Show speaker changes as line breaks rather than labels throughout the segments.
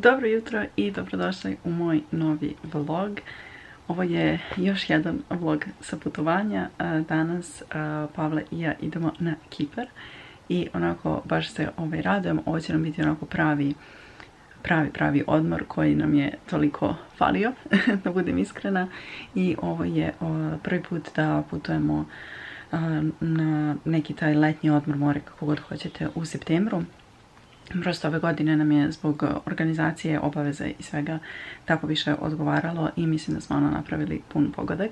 Dobro jutro i dobrodošli u moj novi vlog. Ovo je još jedan vlog sa putovanja. Danas Pavle i ja idemo na Kipar i onako baš se radujem. Ovo će nam biti onako pravi odmor koji nam je toliko falio, da budem iskrena. I ovo je prvi put da putujemo na neki taj letnji odmor, more kako god hoćete, u septembru. Prosto ove godine nam je zbog organizacije, obaveza i svega tako više odgovaralo i mislim da smo napravili pun pogodak,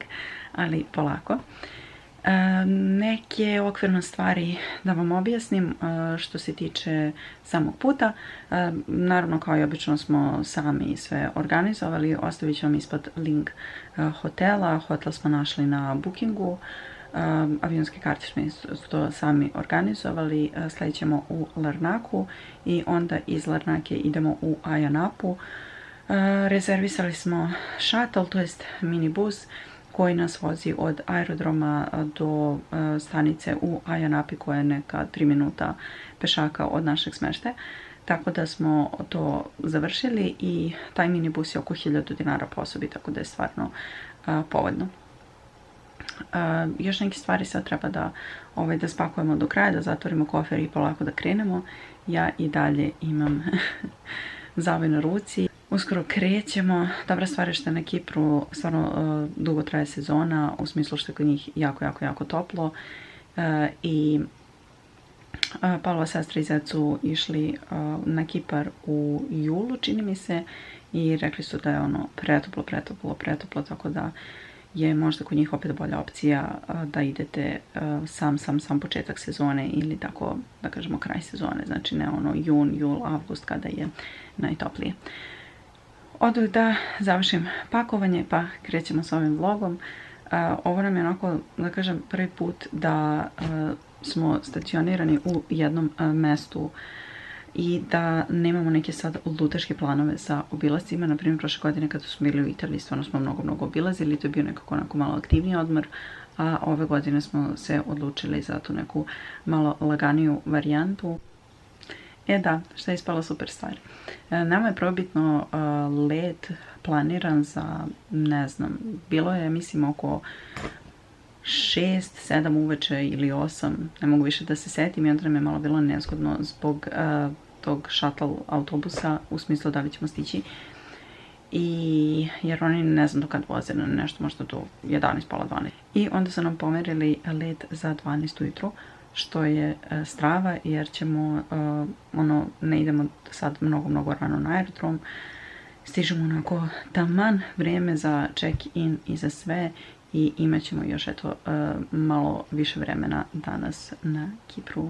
ali polako. Neke okvirne stvari da vam objasnim što se tiče samog puta. Naravno, kao i obično smo sami sve organizovali. Ostavit ću vam ispod link hotela. Hotel smo našli na Bookingu. Avionske karte smo to sami organizovali. Sledit ćemo u Larnaku i onda iz Larnake idemo u Ayia Napu. Rezervisali smo shuttle, to jest minibus koji nas vozi od aerodroma do stanice u Ayia Napi koja je neka 3 minuta pešaka od našeg smještaja. Tako da smo to završili i taj minibus je oko 1000 dinara po osobi, tako da je stvarno povoljno. Još neke stvari sad treba da spakujemo do kraja, da zatvorimo kofer i polako da krenemo. Ja i dalje imam zavoj na ruci. Uskoro krećemo. Dobra stvar je što je na Kipru stvarno dugo traje sezona, u smislu što je kod njih jako toplo. I Pavlova sestra i zet su išli na Kipar u julu, čini mi se, i rekli su da je ono pretoplo, tako da je možda kod njih opet bolja opcija da idete sam početak sezone ili tako da kažemo kraj sezone, znači ne ono jun, jul, avgust kada je najtoplije. Odmah da završim pakovanje pa krećemo s ovim vlogom. Ovo nam je onako, da kažem, prvi put da smo stacionirani u jednom mestu i da nemamo neke sad lutaške planove sa obilascima. Naprimjer, prošle godine kada smo bili u Italiji, stvarno smo mnogo obilazili, to je bio nekako onako malo aktivniji odmor, a ove godine smo se odlučili za tu neku malo laganiju varijantu. Da, što je ispala super stvar. Nama je probitno let planiran za, ne znam, bilo je, mislim, oko 6, 7 uveče ili 8, ne mogu više da se setim, i onda nam je malo bilo nezgodno zbog tog shuttle autobusa, u smislu da li ćemo stići, jer oni ne znam do kad voze, nešto možda do 11, pola 12. I onda su nam pomerili let za 12 ujutru, što je strava, jer ćemo, ne idemo sad mnogo rano na aerodrom, stižemo onako taman vrijeme za check-in i za sve, i imat ćemo još malo više vremena danas na Kipru.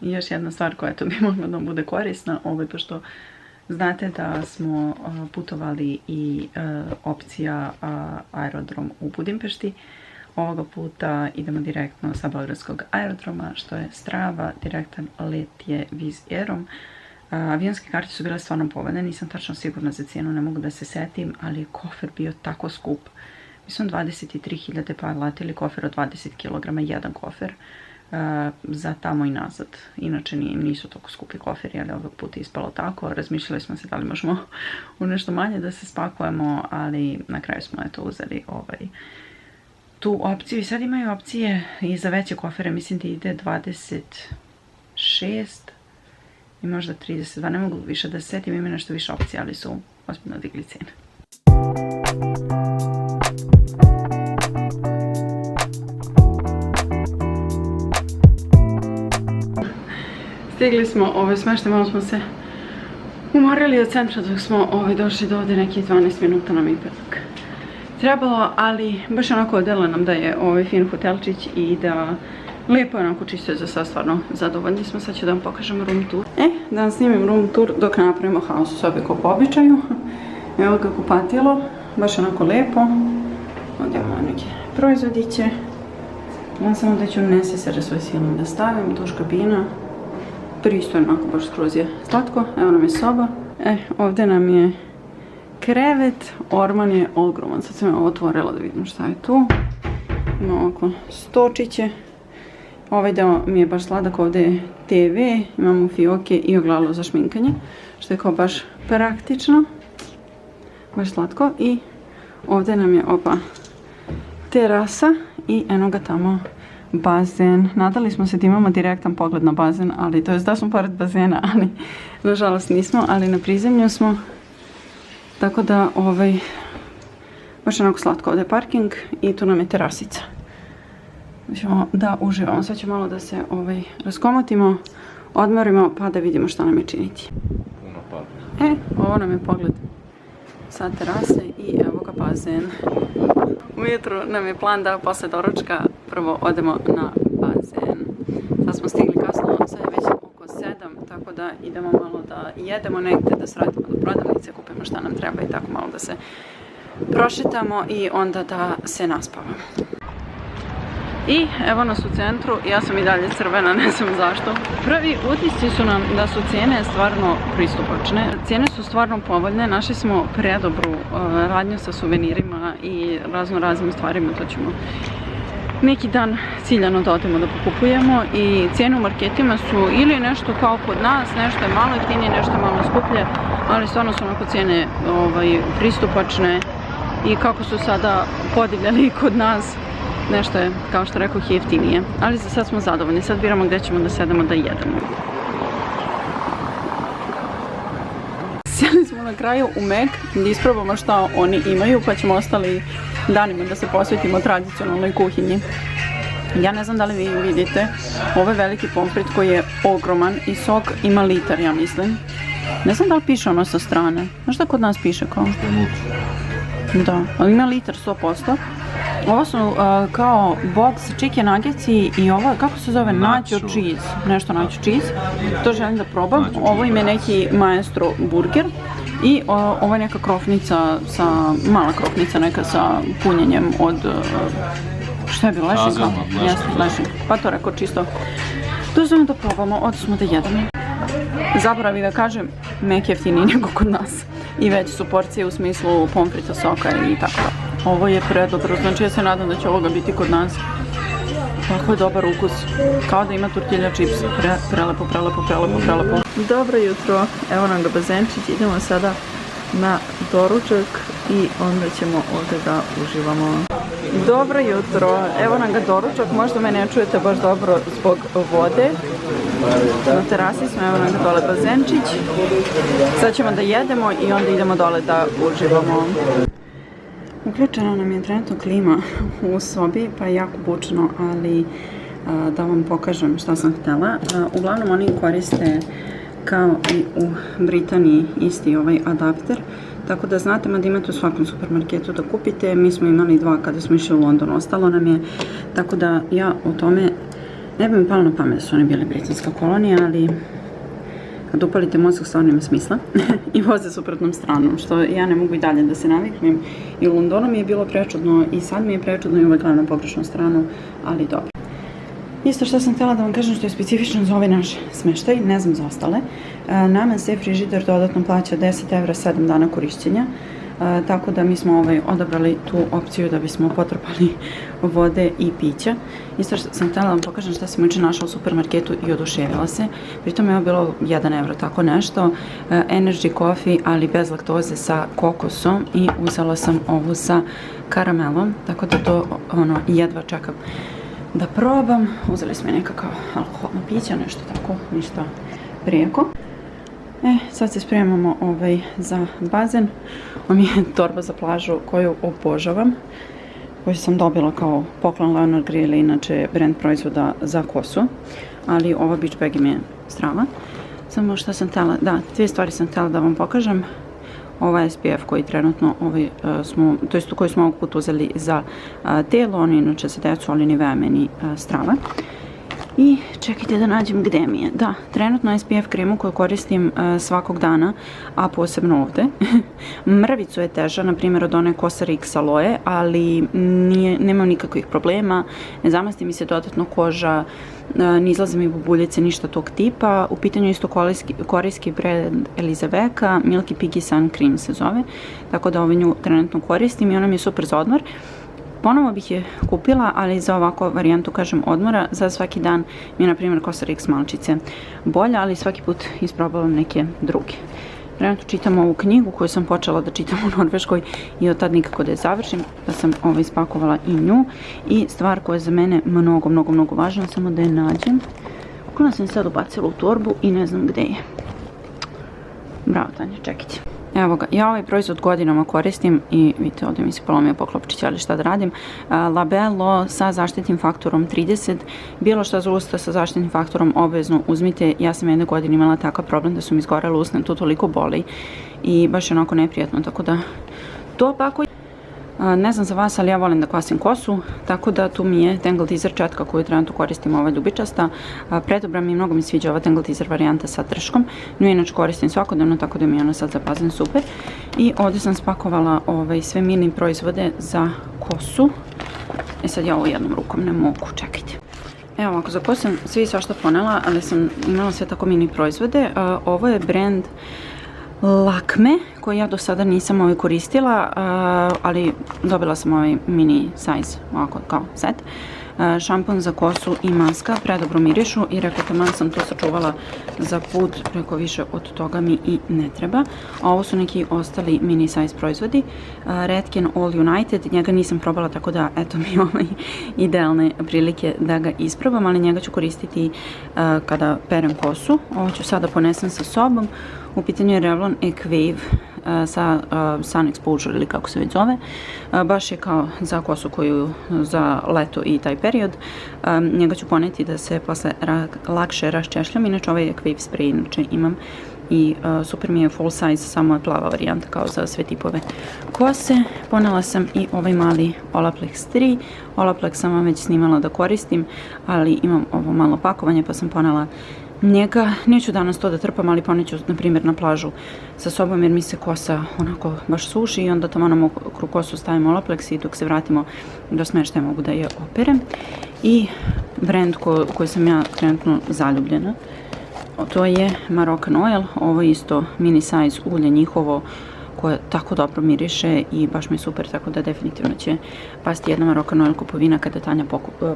I još jedna stvar koja bi mogla da bude korisna, pošto znate da smo putovali i opcija aerodrom u Budimpešti. Ovoga puta idemo direktno sa beogradskog aerodroma, što je strava, direktan let je Wizz Airom. Avionske karte su bile stvarno povoljne, nisam tačno sigurna za cijenu, ne mogu da se setim, ali je kofer bio tako skup. Mi smo 23.000 platili kofer od 20 kg, jedan kofer, za tamo i nazad. Inače nisu toliko skupi koferi, ali ovog puta je ispalo tako. Razmišljali smo se da li možemo u nešto manje da se spakujemo, ali na kraju smo uzeli tu opciju. I sad imaju opcije i za veće kofere, mislim da ide 26 i možda 32, ne mogu više da se setim, ima nešto više opcija, ali su ozbiljno digli cijene. Stigli smo smeštaj, malo smo se umorili od centra dok smo došli do ovdje, nekih 12 minuta nam ipak trebalo, ali baš onako odelo nam da je fin hotelčić i da lijepo je onako, čisto je za sad, stvarno zadovoljni smo. Sad ću da vam pokažem room tour. Da vam snimim room tour dok napravimo haos u sobi kao po običaju. Evo ga kupatilo, baš onako lijepo. Ovdje imamo neke proizvodiće. Ja samo da ću necesare svoje silom da stavim, tuš kabina. Pristojno, onako baš skroz je slatko. Evo nam je soba. Ovdje nam je krevet, orman je ogroman. Sad sam ovo otvorila da vidimo šta je tu. Imamo ovako stočiće. Ovaj deo mi je baš sladak, ovdje je TV, imamo fioke i ogledalo za šminkanje, što je kao baš praktično, baš slatko. I ovdje nam je terasa i eno ga tamo bazen. Nadali smo se da imamo direktan pogled na bazen, ali to je da smo pored bazena, ali nažalost nismo, ali na prizemlju smo. Tako da baš onako slatko, ovdje je parking i tu nam je terasica. Ćemo da uživamo. Sad ću malo da se raskomotimo, odmorimo pa da vidimo šta nam je činiti. Ovo nam je pogled sa terase i evo ga bazen. Ujutru nam je plan da posle doručka prvo odemo na bazen. Sad smo stigli kasno, sad je već oko 7, tako da idemo malo da jedemo negdje, da sradimo do prodavnice, kupimo šta nam treba i tako malo da se prošetamo i onda da se naspavamo. I evo nas u centru, ja sam i dalje crvena, ne znam zašto. Prvi utisci su nam da su cijene stvarno pristupačne. Cijene su stvarno povoljne, našli smo predobru radnju sa suvenirima i raznim stvarima, to ćemo neki dan ciljano da odemo da pokupujemo. I cijene u marketima su ili nešto kao kod nas, nešto je malo jeftinije, nešto je malo skuplje, ali stvarno su onako cijene pristupačne i kako su sada podivljali kod nas. Nešto je, kao što rekao, jeftinije. Ali za sad smo zadovoljni. Sad biramo gdje ćemo da sedemo da jedemo. Sjeli smo na kraju u Mek da isprobamo šta oni imaju, pa ćemo ostali danima da se posvetimo tradicionalnoj kuhinji. Ja ne znam da li vi vidite, ovo je veliki pomfrit koji je ogroman i sok ima litar, ja mislim. Ne znam da li piše ono sa strane. Znaš da kod nas piše kao? Da, ali ima litar 100%. Ovo su kao box chicken nuggets i ovo, kako se zove, nacho cheese, nešto nacho cheese, to želim da probam. Ovo im je neki maestro burger i ovo je neka krofnica, mala krofnica neka sa punjenjem od, šta je bilo, lešinka? Jeste, lešinka, pa to rekao čisto. Dozvojimo da probamo, odnosno da jedemo. Zaboravi da kažem, Mek je jeftiniji nego kod nas i već su porcije u smislu pomfrita, soka i tako da. Ovo je predobro, znači ja se nadam da će ovoga biti kod nas. Tako je dobar ukus, kao da ima tortilja čips, prelepo. Dobro jutro, evo nam ga bazenčić, idemo sada na doručak i onda ćemo ovdje da uživamo. Dobro jutro, evo nam ga doručak, možda me ne čujete baš dobro zbog vode. Na terasi smo, evo nam ga dole bazenčić. Sad ćemo da jedemo i onda idemo dole da uživamo. Uključena nam je trenutno klima u sobi, pa je jako bučno, ali da vam pokažem šta sam htjela. Uglavnom oni koriste kao i u Britaniji isti ovaj adapter, tako da znate da imate u svakom supermarketu da kupite. Mi smo imali dva kada smo išli u London, ostalo nam je, tako da ja u tome ne bi mi palo na pamet da su oni bili britanska kolonija, ali kad upalite mozak stvarno ima smisla i voze suprotnom stranom, što ja ne mogu i dalje da se naviknem. I u Londonu mi je bilo prečudno i sad mi je prečudno i uvek gledam na pogrešnu stranu, ali dobro. Isto što sam htjela da vam kažem što je specifično za ovaj naš smeštaj, ne znam za ostale, nama se frižider dodatno plaća 10 € 7 dana korišćenja, tako da mi smo odabrali tu opciju da bismo potrpali vode i pića. Isto što sam htjela da vam pokažem što sam jučer našla u supermarketu i oduševila se. Pritom je bilo 1 € tako nešto, energy coffee, ali bez laktoze sa kokosom i uzela sam ovu sa karamelom, tako da to jedva čekam da probam. Uzeli smo nekakav alkoholno piće, nešto tako, ništa prijeko. Sad se spremamo za bazen. Ovo mi je torba za plažu koju obožavam, koju sam dobila kao poklon Leonard Grill, inače brand proizvoda za kosu, ali ova beach bag mi je strava. Samo što sam htjela, da, dvije stvari sam htjela da vam pokažem. Ova SPF koji trenutno koji smo ovog puta uzeli za telo, on inače za decu, ali Nivea meni strava. I čekajte da nađem gdje mi je. Da, trenutno SPF kremu koju koristim svakog dana, a posebno ovdje. Mrvicu je teža, na primjer od one Kosar X aloe, ali nemam nikakvih problema. Ne zamasti mi se dodatno koža, ne izlaze mi bubuljice, ništa tog tipa. U pitanju je isto korejski brand Elizaveka, Milky Piggy Sun Cream se zove. Tako da nju trenutno koristim i ona mi je super za odmor. Ponovo bih je kupila, ali za ovako varijantu, kažem, odmora. Za svaki dan mi je, na primjer, Cosrx malčice bolja, ali svaki put isprobavam neke druge. Trenutno čitam ovu knjigu koju sam počela da čitam u Norveškoj i od tad nikako da je završim, pa sam ispakovala i nju. I stvar koja je za mene mnogo važna, samo da je nađem. Bukvalno sam sad ubacila u torbu i ne znam gde je. Bravo, Tanja, čekajte. Evo ga, ja ovaj proizvod godinama koristim i vidite, ovdje mi se polomio poklopčić, ali šta da radim. Labello sa zaštitnim faktorom 30, bilo šta za usta sa zaštitnim faktorom obavezno uzmite. Ja sam jedne godine imala takav problem da su mi izgorele usne, to toliko boli i baš je onako neprijatno, tako da to pakujem. Ne znam za vas, ali ja volim da kvasim kosu, tako da tu mi je Tangle Teezer četka koju trenutno koristim, ova ljubičasta. Predobra mi, mnogo mi sviđa ova Tangle Teezer varijanta sa trškom. Nju inače koristim svakodnevno, tako da mi je ona sad za bazen super. I ovdje sam spakovala sve mini proizvode za kosu. Sad ja ovo jednom rukom ne mogu, čekajte. Evo ovako, za kosu sam svi svašta ponela, ali sam imala sve tako mini proizvode. Ovo je brand Lakme, koji ja do sada nisam koristila, ali dobila sam ovaj mini size, ovako kao set. Šampon za kosu i maska, predobro mirišu i rekao taman sam to sačuvala za put, preko više od toga mi i ne treba. A ovo su neki ostali mini size proizvodi. Redken All United, njega nisam probala, tako da eto mi idealne prilike da ga isprobam, ali njega ću koristiti kada perem kosu. Ovo ću sada ponesem sa sobom. U pitanju je Revlon Equave sa Sun Exposure ili kako se već zove. Baš je kao za kosu koju za leto i taj period. Njega ću poneti da se posle lakše raščešljam. Inače ovaj Equave spray inače imam i super mi je full size, samo je plava varijanta kao za sve tipove kose. Ponela sam i ovaj mali Olaplex 3. Olaplex sam vam već snimala da koristim, ali imam ovo malo pakovanje pa sam ponela njega. Neću danas to da trpam, ali poneću na primjer na plažu sa sobom jer mi se kosa onako baš suši i onda tamo na mokru kosu stavim Olaplex i dok se vratimo do smještaja mogu da je operem. I brand koji sam ja trenutno zaljubljena, to je Moroccan Oil. Ovo je isto mini size ulje njihovo koje tako dobro miriše i baš mi je super, tako da definitivno će pasti jedna Moroccan Oil kupovina kada Tanja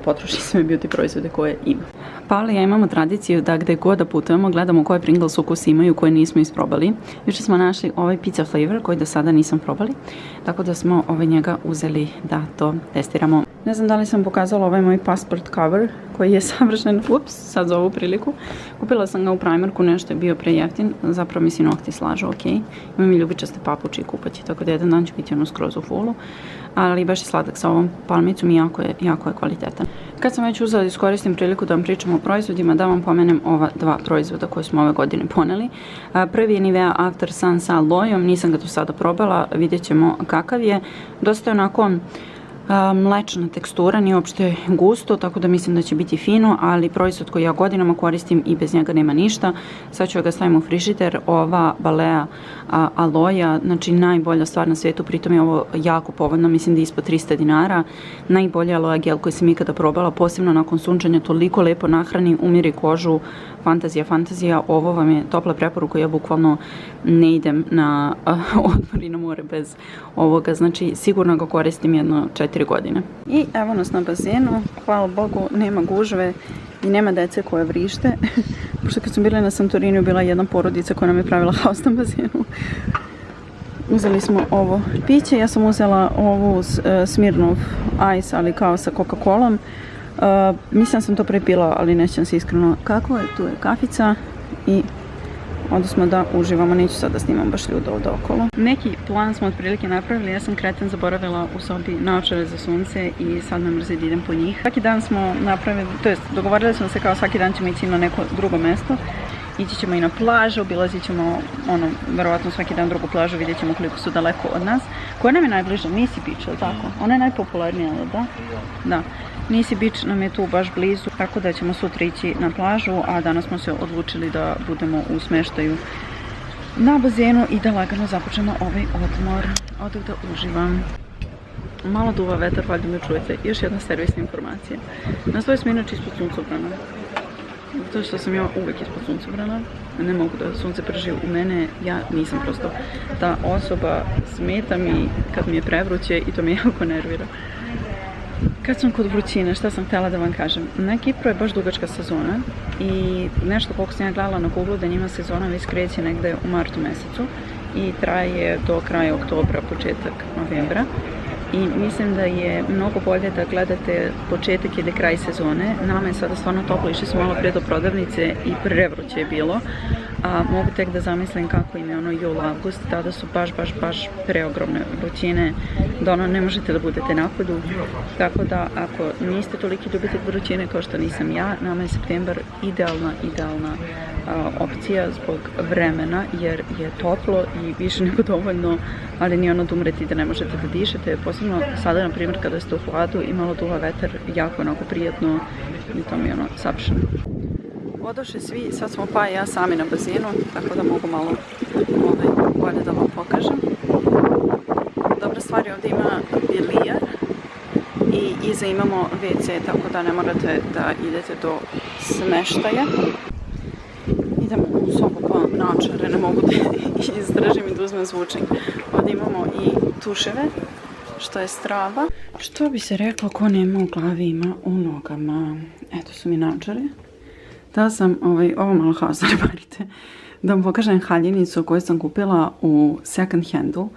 potroši sve beauty proizvode koje ima. Paola i ja imamo tradiciju da gde god da putujemo gledamo koje Pringles ukus imaju koje nismo isprobali. Juče smo našli ovaj pizza flavor koji do sada nisam probali, tako da smo njega uzeli da to testiramo. Ne znam da li sam pokazala ovaj moj passport cover koji je savršen, sad za ovu priliku. Kupila sam ga u Primarku, nešto je bio prejeftin, zapravo mi si nokti slažu, ok. Imam i ljubičaste papuče i kupaći, tako da jedan dan ću biti skroz u fullu. Ali baš je sladak sa ovom palmicom i jako je kvalitetan. Kad sam već uzela da iskoristim priliku da vam pričam o proizvodima, da vam pomenem ova dva proizvoda koje smo ove godine poneli. Prvi je Nivea After Sun sa alojom, nisam ga do sada probala, vidjet ćemo kakav je. Dosta je onako mlečna tekstura, nije uopšte gusto, tako da mislim da će biti fino, ali proizvod koji ja godinama koristim i bez njega nema ništa. Sad ću ga stavim u frižider. Ova Balea aloja, znači najbolja stvar na svijetu, pritom je ovo jako povoljno, mislim da je ispod 300 dinara. Najbolji aloja gel koji sam ikada probala, posebno nakon sunčanja, toliko lepo nahrani, umiri kožu, fantazija. Ovo vam je topla preporuka, ja bukvalno ne idem na odmor i na more bez ovoga, znači sigurno ga koristim jedno 4 godine. I evo nas na bazenu, hvala Bogu, nema gužve i nema dece koje vrište. Pošto kad smo bili na Santoriniju bila jedna porodica koja nam je pravila haos na bazenu. Uzeli smo ovo piće, ja sam uzela ovu Smirnoff Ice, ali kao sa Coca-Colom. Mislim sam to prepila, ali nećem se iskreno kako je. Tu je kafica i onda smo da uživamo, neću sad da snimam baš ljude ovdje okolo. Neki plan smo otprilike napravili, ja sam kreten zaboravila u sobi naočare za sunce i sad me mrzi da idem po njih. Svaki dan smo napravili, to jest dogovorili smo se kao svaki dan ćemo ići na neko drugo mesto. Ići ćemo i na plažu, obilazit ćemo verovatno svaki dan drugu plažu, vidjet ćemo koliko su daleko od nas. Koja nam je najbliža? Nisi Beach, ili tako? Ona je najpopularnija, ali da? Da. Nisi Beach nam je tu baš blizu, tako da ćemo sutra ići na plažu, a danas smo se odlučili da budemo u smeštaju na bazenu i da lagano započnemo ovaj odmor. Odak da uživam. Malo duva vetar, valjda me čujete. Još jedna servisna informacija. Na svoj smo inače ispod suncobrana. Zato što sam ja uvek ispod suncobrana. Ne mogu da sunce prži u mene. Ja nisam prosto ta osoba. Smeta mi kad mi je prevruće i to me jako nervira. Kad sam kod vrućine, šta sam htjela da vam kažem? Na Kipru je baš dugačka sezona i nešto koliko sam ja gledala na Google da njima sezona već kreće negde u martu mesecu i traje do kraja oktobra, početak novembra. I mislim da je mnogo bolje da gledate početak ili kraj sezone. Nama je sada stvarno toplo, išli smo malo prije do prodavnice i prevruće je bilo. A mogu tek da zamislim kako im je ono jul-avgust, tada su baš preogromne vrućine, da ono ne možete da budete napolju. Tako da ako niste toliki ljubitelj vrućine kao što nisam ja, nama je septembar idealna opcija zbog vremena jer je toplo i više nego dovoljno, ali nije ono da umreti da ne možete da dišete. Posebno sada, na primjer, kada ste u hladu i malo duva vetar, jako onako prijatno i to mi je ono savršeno. Odoše svi, sad smo pa i ja sami na bazenu, tako da mogu malo bolje da vam pokažem. Dobra stvar je, ovdje ima bilijar i iza imamo WC, tako da ne morate da idete do smeštaja. Idemo u sobu pa naočare, ne mogu da izdržim i da uzmem zvučnik. Ovdje imamo i tuševe, što je strava. Što bi se reklo, ko nema u glavi ima u nogama. Eto su mi naočare. Da sam, ovo malo haos, barite, da vam pokažem haljinicu koju sam kupila u second handu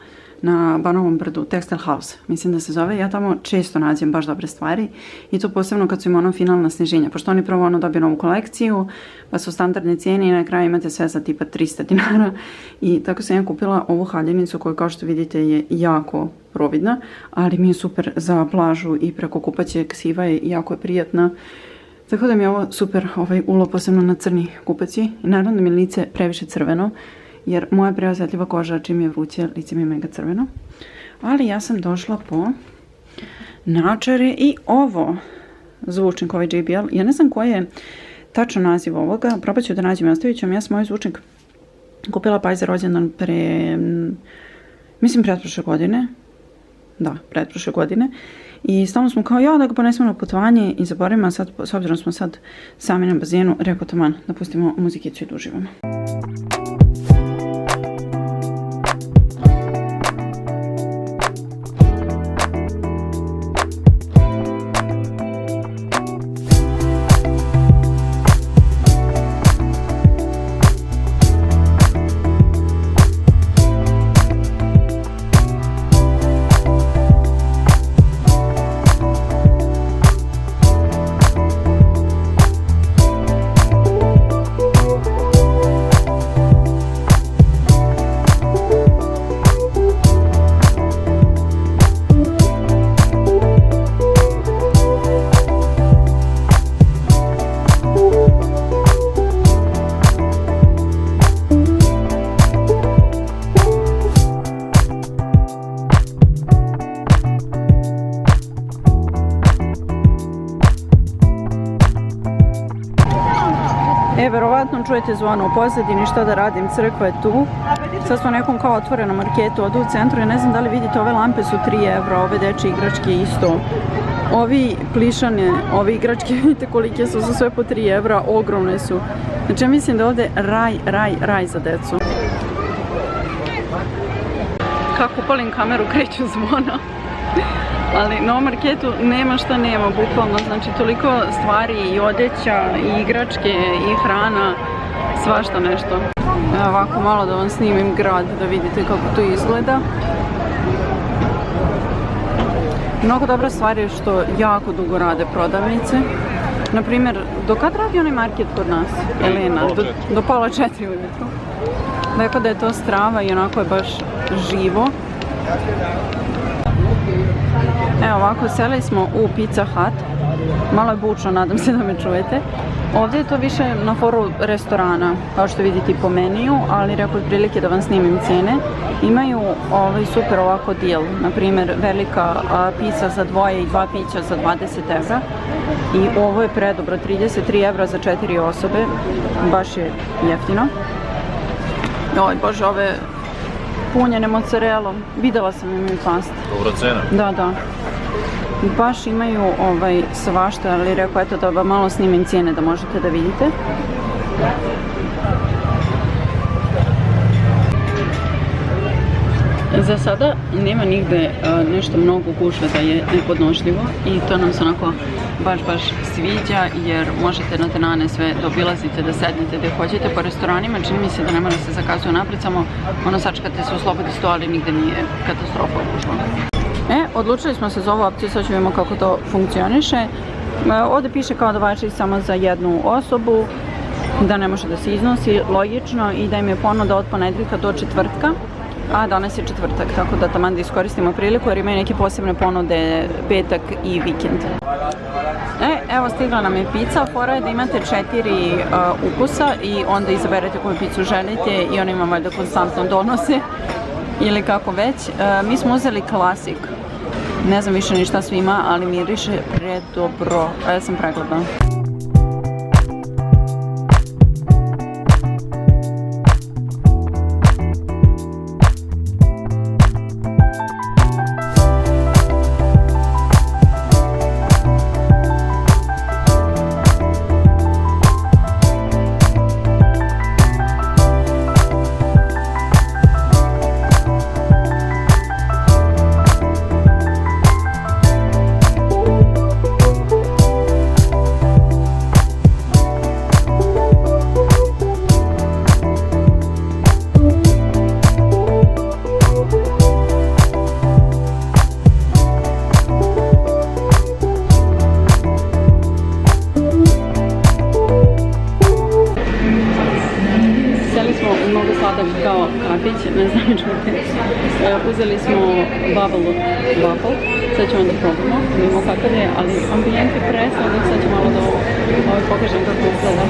na Banovom brdu, Textile House, mislim da se zove. Ja tamo često nađem baš dobre stvari i to posebno kad su im ono finalna sniženja, pošto oni prvo ono dobiju novu kolekciju, pa su standardne cijene i na kraju imate sve za tipa 300 dinara i tako sam ja kupila ovu haljinicu koju kao što vidite je jako providna, ali mi je super za plažu i preko kupaće ksiva je jako je prijatna. Tako da mi je ovo super ulov, posebno na crni kupaci. I naravno da mi je lice previše crveno, jer moja preosjetljiva koža, čim je vruće, lice mi je mega crveno. Ali ja sam došla po naočare i ovo, zvučnik, ovaj JBL. Ja ne znam koji je tačno naziv ovoga, probat ću da nađem i ostavit ću vam. Ja sam ovaj zvučnik kupila pa za rođendan pretprošle godine. Da, pretprošle godine. I stalno smo kao, ja da ga ponesemo na putovanje i zaboravimo, a sad, s obzirom smo sad sami na bazenu, rekao taman da pustimo muzikicu i da uživamo. Verovatno čujete zvono u pozadini, što da radim, crkva je tu. Sad smo nekom kao otvorenom marketu, ovdje u centru, ja ne znam da li vidite, ove lampe su 3 evra, ove dečje igračke isto. Ovi plišane, ove igračke, vidite kolike su sve po 3 evra, ogromne su. Znači ja mislim da je ovdje raj za decu. Kako upalim kameru, kreću zvona. Ali na ovom marketu nema šta nema, bukvalno, znači toliko stvari i odeća, i igračke, i hrana, svašta nešto. Evo ovako malo da vam snimim grad, da vidite kako to izgleda. Mnogo dobra stvar je što jako dugo rade prodavnice. Naprimjer, do kad radi onaj market kod nas, Elena? Do pola 4 ujutro. Dakle da je to strava i onako je baš živo. Evo ovako, seli smo u Pizza Hut. Malo je bučno, nadam se da me čujete. Ovdje je to više na foru restorana, kao što vidite i po meniju, ali rekao je prilike da vam snimim cijene. Imaju super ovako deal, na primjer velika pizza za dvoje i 2 pića za 20 evra. I ovo je predobro, 33 evra za 4 osobe, baš je jeftino. Oj bože, ove punjene mozzarellom, videla sam im past.
Dobra cena.
Da. Baš imaju svašta, ali rekao eto da vam malo snimim cijene da možete da vidite. Za Za sada nema nigde nešto mnogo gužve da je nepodnošljivo i to nam se onako baš sviđa jer možete na tenane sve da obilazite, da sednete gde hoćete. Po restoranima čini mi se da ne mora se zakazuje napred, samo sačekate se, uslobodi sto, ali nigde nije katastrofa gužva. Odlučili smo se za ovu opciju, sad ćemo vidimo kako to funkcioniše. Ovdje piše kao da važi samo za jednu osobu, da ne može da se iznosi, logično, i da im je ponuda od ponedeljka do četvrtka, a danas je četvrtak, tako da taman da iskoristimo priliku jer imaju neke posebne ponude petak i vikend. Evo stigla nam je pizza, fora je da imate 4 ukusa i onda izaberete koju picu želite i oni vam valjda konstantno donose ili kako već. Mi smo uzeli klasik, ne znam više ni šta sve ima, ali miriše predobro, a ja sam pregledna. Kao kafić, ne znam čujete. Uzeli smo bubble waffle, sad ćemo da probamo, vidimo kakav je, ali ambijent je presladak, sad ću malo da pokažem kako izgleda.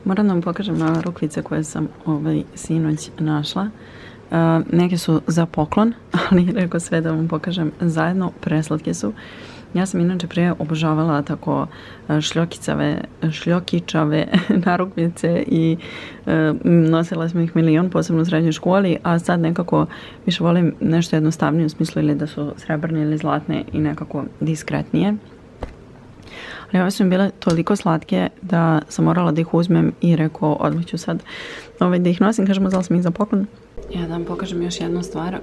Moram da vam pokažem na rukvice koje sam sinoć našla. Neke su za poklon, ali rekao sve da vam pokažem zajedno, preslatke su. Ja sam inače prije obožavala tako šljokičave narukvice i nosila sam ih milion, posebno u srednjoj školi, a sad nekako više volim nešto jednostavnije u smislu ili da su srebrne ili zlatne i nekako diskretnije. Ali ove su mi bile toliko slatke da sam morala da ih uzmem i rekao odmah ću sad da ih nosim, kažemo da sam ih za poklon. Ja da vam pokažem još jednu stvar,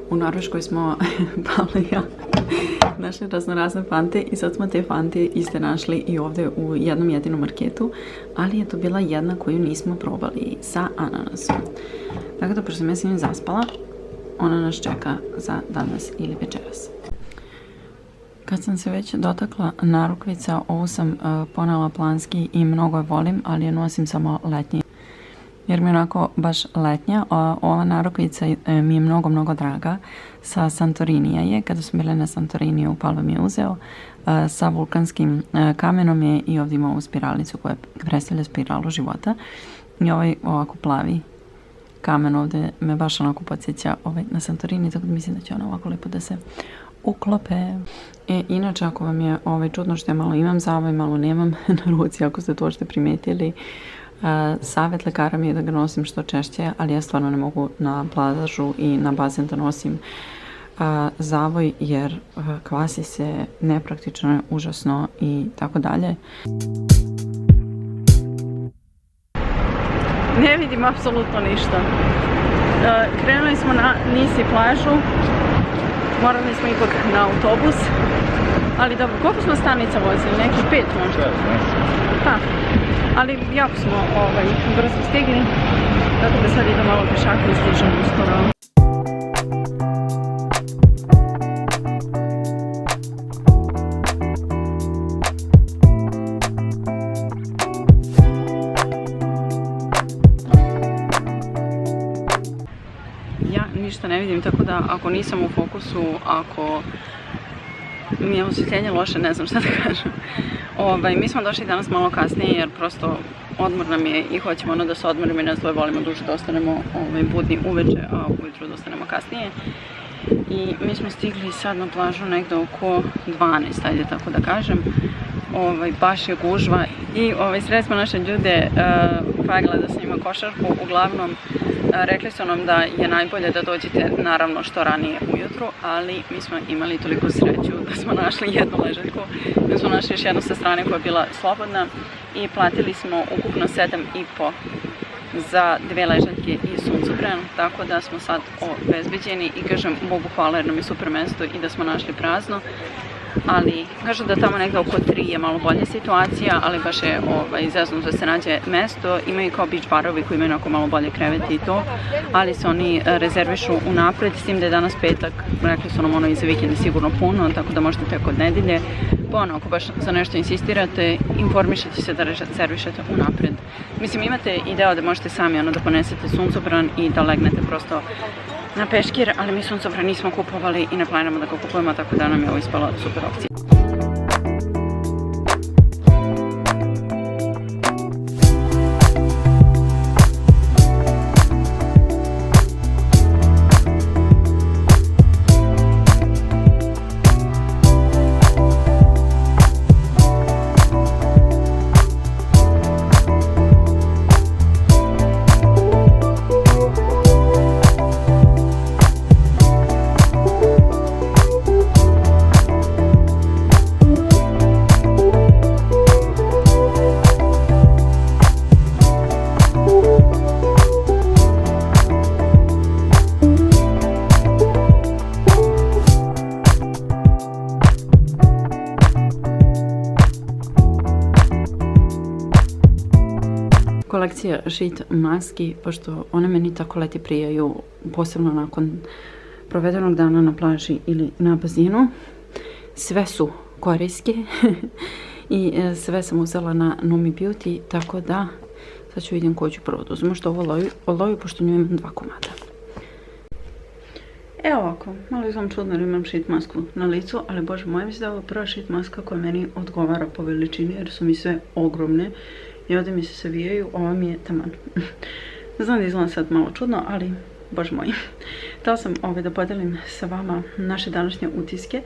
u Norveškoj smo pali ja našli raznorazne fante i sad smo te fante iste našli i ovdje u jednom jedinom marketu, ali je to bila jedna koju nismo probali sa ananasom. Tako da, pošto sam ja s njim zaspala, ona nas čeka za danas ili večeras. Kad sam se već dotakla narukvica, ovu sam ponela planski i mnogo je volim, ali je nosim samo letnji. Jer mi je onako baš letnja, ova narukvica mi je mnogo draga, sa Santorinija je, kada smo bile na Santoriniju, Palo mi je uzeo, sa vulkanskim kamenom je i ovdje ima ovu spiralicu koja predstavlja spiralu života i ovaj ovako plavi kamen ovdje me baš onako podsjeća na Santorini, tako da mislim da će ona ovako lepo da se uklope. Inače, ako vam je čudno što ja malo imam zavoj, malo nemam na ruci, ako ste to što primetili, savjet lekara mi je da ga nosim što češće, ali ja stvarno ne mogu na plažu i na bazen da nosim zavoj jer kvasi se, nepraktično je, užasno i tako dalje. Ne vidim apsolutno ništa. Krenuli smo na Nisi plažu, morali smo ipak na autobus, ali dobro, koliko smo stanica vozili? Nekih 5 možda? Pa, ali jako smo brzo stigli, tako da sad idemo malo pešaka i stižemo uskoro. Ja ništa ne vidim, tako da ako nisam u fokusu, ako mi je osvjetljenje loše, ne znam šta da kažem. Mi smo došli danas malo kasnije jer prosto odmor nam je i hoćemo da se odmorimo i nas dvoje volimo duže da ostanemo budni uveče, a ujutru da ostanemo kasnije. I mi smo stigli sad na plažu negde oko 12, ajde tako da kažem. baš je gužva i sreli smo naše ljude, pa gleda s njima košarku. Uglavnom, rekli su nam da je najbolje da dođete naravno što ranije ujutru, ali mi smo imali toliko sreću da smo našli jednu ležaljku. Mi smo našli još jednu sa strane koja je bila slobodna i platili smo ukupno 7,5 za 2 ležaljke i suncobran, tako da smo sad obezbeđeni i kažem Bogu hvala jer nam je super mesto i da smo našli prazno. Ali kažu da tamo negdje oko 3 je malo bolja situacija, ali baš je zeznuto da se nađe mesto. Imaju kao beach barovi koji imaju onako malo bolje kreveti i to, ali se oni rezervišu unapred, s tim da je danas petak, rekli su nam i za vikend je sigurno puno, tako da možete tek od nedelje. Pa ako baš za nešto insistirate, informišite se da rezervišete unapred. Mislim, imate ideo da možete sami da ponesete suncobran i da legnete prosto na peškir, ali mi suncobran nismo kupovali i ne planiramo da ga kupujemo, tako da nam je ovo ispala super opcija. Kolekcija sheet maski, pošto one meni tako leti prijaju, posebno nakon provedenog dana na plaži ili na bazinu. Sve su korejske i sve sam uzela na Numi Beauty, tako da sad ću vidim koju ću prvo da uzmem, što ovo oloju, pošto nju imam 2 komada. Evo ovako, malo izgledam čudno jer imam sheet masku na licu, ali bože moj, mislim da je ovo prva sheet maska koja meni odgovara po veličini jer su mi sve ogromne. I ovdje mi se savijaju, ova mi je taman. Znam da izgledam sad malo čudno, ali bože moj. Htjela sam da podelim sa vama naše današnje utiske.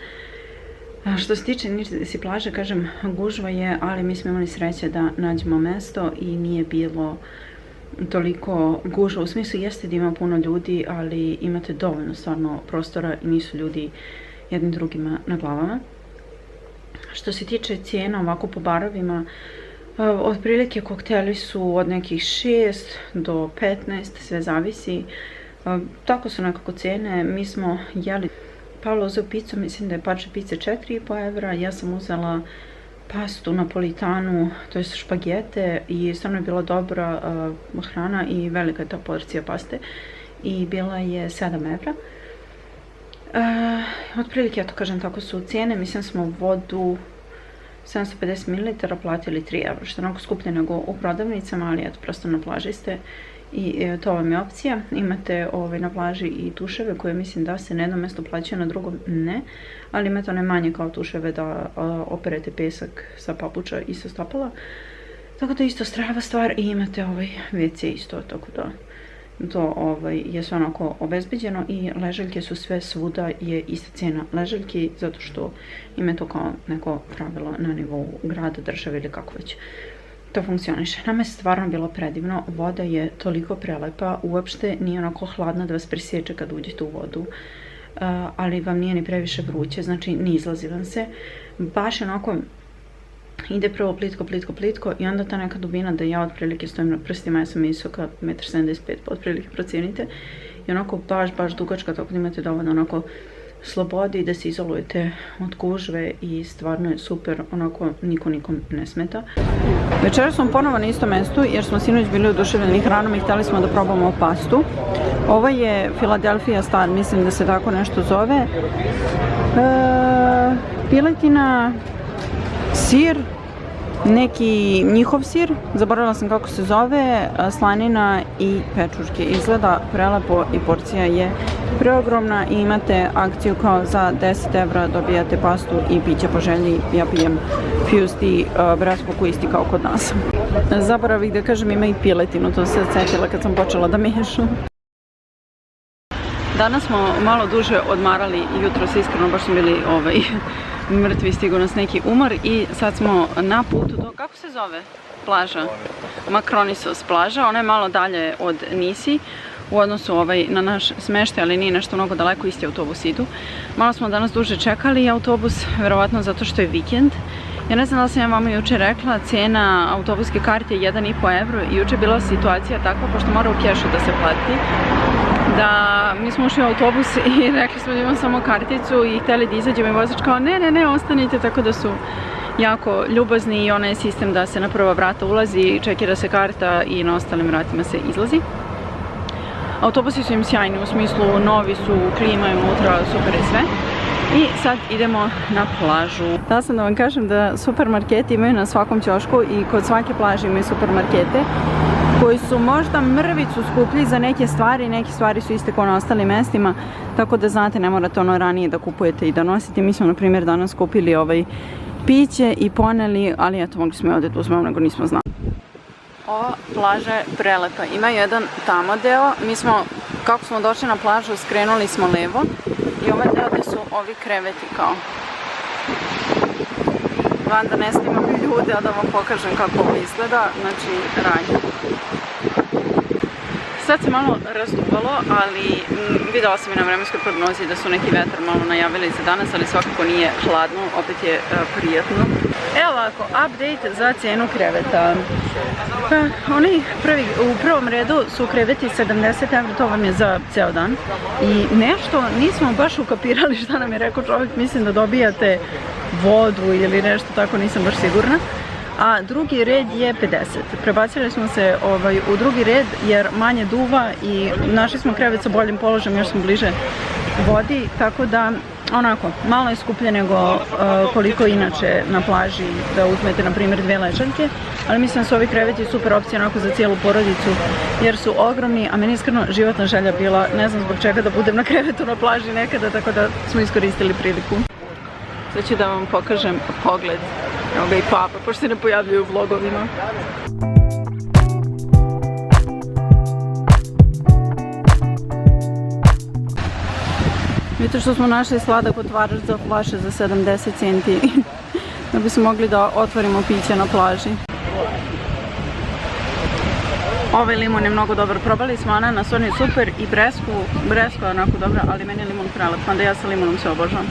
Što se tiče Nisi plaže, kažem, gužva je, ali mi smo imali sreće da nađemo mesto i nije bilo toliko gužva. U smislu jeste da ima puno ljudi, ali imate dovoljno stvarno prostora i nisu ljudi jednim drugima na glavama. Što se tiče cijena ovako po barovima, otprilike kokteli su od nekih 6 do 15, sve zavisi. Tako su nekako cijene. Mi smo jeli, Paolo uzeo picu, mislim da je parče pice 4,5 evra. Ja sam uzela pastu napolitanu, to je špagete i stvarno je bila dobra hrana i velika je ta porcija paste. I bila je 7 evra. Otprilike, ja to kažem, tako su cijene. Mislim smo vodu 750 ml platili 3 evra, što je onako skuplje nego u prodavnicama, ali eto, prosto na plaži ste i to vam je opcija. Imate na plaži i tuševe koje mislim da se na jednom mjestu plaćaju, na drugom ne, ali imate one manje kao tuševe da operete pesak sa papuča i sa stopala. Tako da isto strava stvar i imate WC isto, tako da to je sve onako obezbeđeno i ležaljke su sve svuda je ista cijena ležaljki, zato što ima to kao neko pravilo na nivou grada, države ili kako već to funkcioniše. Nama je stvarno bilo predivno, voda je toliko prelepa, uopšte nije onako hladna da vas presječe kad uđete u vodu, ali vam nije ni previše vruće, znači ne izlazi vam se, baš onako ide prvo plitko i onda ta neka dubina da ja otprilike stojim na prstima, ja sam visoka 1,75 m, otprilike procijenite, i onako baš dugačka, tako da imate dovoljno onako slobodi da se izolujete od gužve i stvarno je super, onako niko nikom ne smeta. Večeras smo ponovo na istom mestu jer smo sinoć bili oduševljeni hranom i htjeli smo da probamo pastu. Ovo je Philadelphia Star, mislim da se tako nešto zove. Piletina, sir, neki njihov sir, zaboravila sam kako se zove, slanina i pečurke. Izgleda prelepo i porcija je preogromna i imate akciju kao za 10 evra dobijate pastu i piće po želji. Ja pijem Fusti braspoku isti kao kod nas. Zaboravih da kažem, ima i piletinu, to se setila kad sam počela da miješam. Danas smo malo duže odmarali jutros, iskreno baš smo bili mrtvi, stigu nas neki umor i sad smo na putu do, kako se zove plaža? Makronisos plaža, ona je malo dalje od Nisi u odnosu na naš smeštaj, ali nije nešto mnogo daleko, isti autobus idu. Malo smo danas duže čekali autobus, verovatno zato što je vikend. Ja ne znam da li sam ja vama juče rekla, cijena autobuske karte je 1,5 euro i juče je bila situacija takva, pošto mora u kešu da se plati, da mi smo ušli u autobus i rekli smo da imam samo karticu i htjeli da izađemo i vozač kao ne, ostanite, tako da su jako ljubazni i onaj je sistem da se na prva vrata ulazi, čekira se karta i na ostalim vratima se izlazi. Autobusi su im sjajni, u smislu novi su, klima je unutra, super je sve. I sad idemo na plažu. Da sam da vam kažem da supermarketi imaju na svakom ćošku i kod svake plaže imaju supermarkete koji su možda mrvicu skuplji za neke stvari su iste kao na ostalim mestima, tako da znate, ne morate ono ranije da kupujete i da nosite. Mi smo na primjer danas kupili piće i poneli, ali eto, mogli smo i ovdje tu uzmemo, nego nismo znali. Ova plaža je prelepa, ima jedan tamo deo, mi smo, kako smo došli na plažu, skrenuli smo levo i ovaj deo gde su ovi kreveti kao. Van da ne snimam ljude, a da vam pokažem kako ovo izgleda, znači raj. Sad se malo razduvalo, ali videla sam i na vremenskoj prognozi da su neki vetar malo najavili za danas, ali svakako nije hladno, opet je prijatno. Evo ovako, update za cijenu kreveta. U prvom redu su kreveti 70 evra, to vam je za ceo dan. I nešto nismo baš ukapirali šta nam je rekao čovjek, mislim da dobijate vodu ili nešto tako, nisam baš sigurna. A drugi red je 50. Prebacili smo se u drugi red jer manje duva i našli smo krevet sa boljim položajem, još smo bliže vodi, tako da onako, malo je skuplje nego koliko inače na plaži da uzmete na primjer 2 ležaljke, ali mislim da su ovi kreveti super opcija onako za cijelu porodicu jer su ogromni, a meni iskreno životna želja bila, ne znam zbog čega, da budem na krevetu na plaži nekada, tako da smo iskoristili priliku. Sad ću da vam pokažem pogled. Evo ga i papa, pošto se ne pojavljuju u vlogovima. Vidite što smo našli sladak otvarač za flaše za 70 centi. Da bi se mogli da otvorimo piće na plaži. Ovaj limun je mnogo dobar, probali smo ananas, on je super, i bresku je onako dobra, ali meni je limun prelep, onda ja sa limunom se obožavam.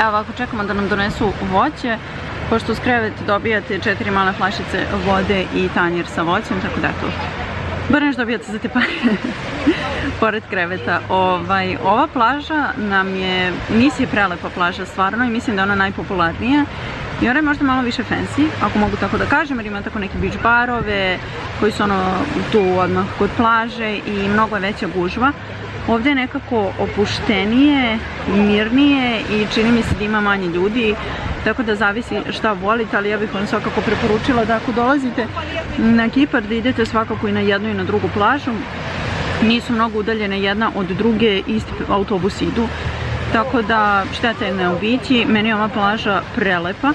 Ovako čekamo da nam donesu voće, pošto uz krevet dobijate 4 male flašice vode i tanjir sa voćem, tako da to bar nešto dobijate za te pare pored kreveta. Ova plaža nam je, Nisi je prelepa plaža stvarno i mislim da je ona najpopularnija i ona je možda malo više fancy, ako mogu tako da kažem, jer ima tako neke beach barove koji su tu odmah kod plaže i mnogo je veća gužva. Ovdje je nekako opuštenije, mirnije i čini mi se da ima manje ljudi, tako da zavisi šta volite, ali ja bih vam svakako preporučila da ako dolazite na Kipar da idete svakako i na jednu i na drugu plažu. Nisu mnogo udaljene jedna od druge, isti autobus idu, tako da šteta je ne obići. Meni je ova plaža prelepa.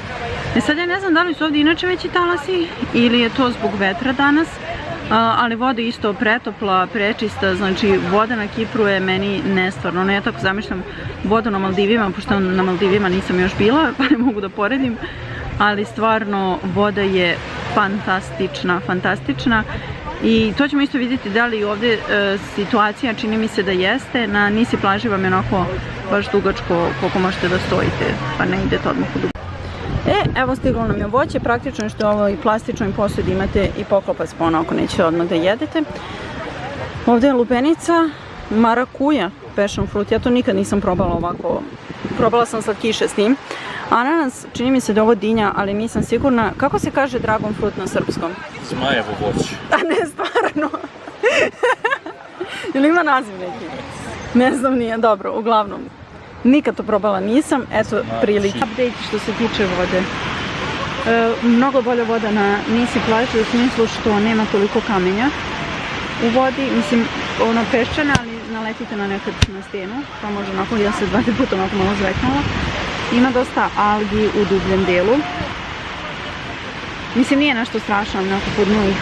Sad ja ne znam da li su ovdje inače veći talasi ili je to zbog vetra danas, ali voda je isto pretopla, prečista, znači voda na Kipru je meni nestvarno. Ja tako zamišljam vodu na Maldivima, pošto na Maldivima nisam još bila, pa ne mogu da poredim, ali stvarno voda je fantastična. I to ćemo isto vidjeti da li ovdje situacija, čini mi se da jeste, na Nisi plaži vam je onako baš dugačko koliko možete da stojite, pa ne idete odmah u dugo. Evo stiglo nam je voće, praktično što je ovo i plastično i posud imate i poklopac pa ono ako nećete odmah da jedete. Ovdje je lubenica, marakuja, passion fruit, ja to nikad nisam probala ovako, probala sam slatkiše s njim. Ananas, čini mi se da je ovo dinja, ali nisam sigurna. Kako se kaže dragon fruit na srpskom?
Zmajevo voće.
A ne, stvarno. Ili ima naziv neki? Ne znam, nije, dobro, uglavnom. Nikad to probala nisam, eto prilike. Update što se tiče vode. Mnogo bolja voda na nisi plaži u smislu što nema toliko kamenja u vodi, mislim ono peščane, ali naletite na nekad na stenu, pa može onako, ja se 2 puta onako malo zveknula. Ima dosta algi u dubljem delu. Mislim, nije nešto strašno, onako pod dnu ih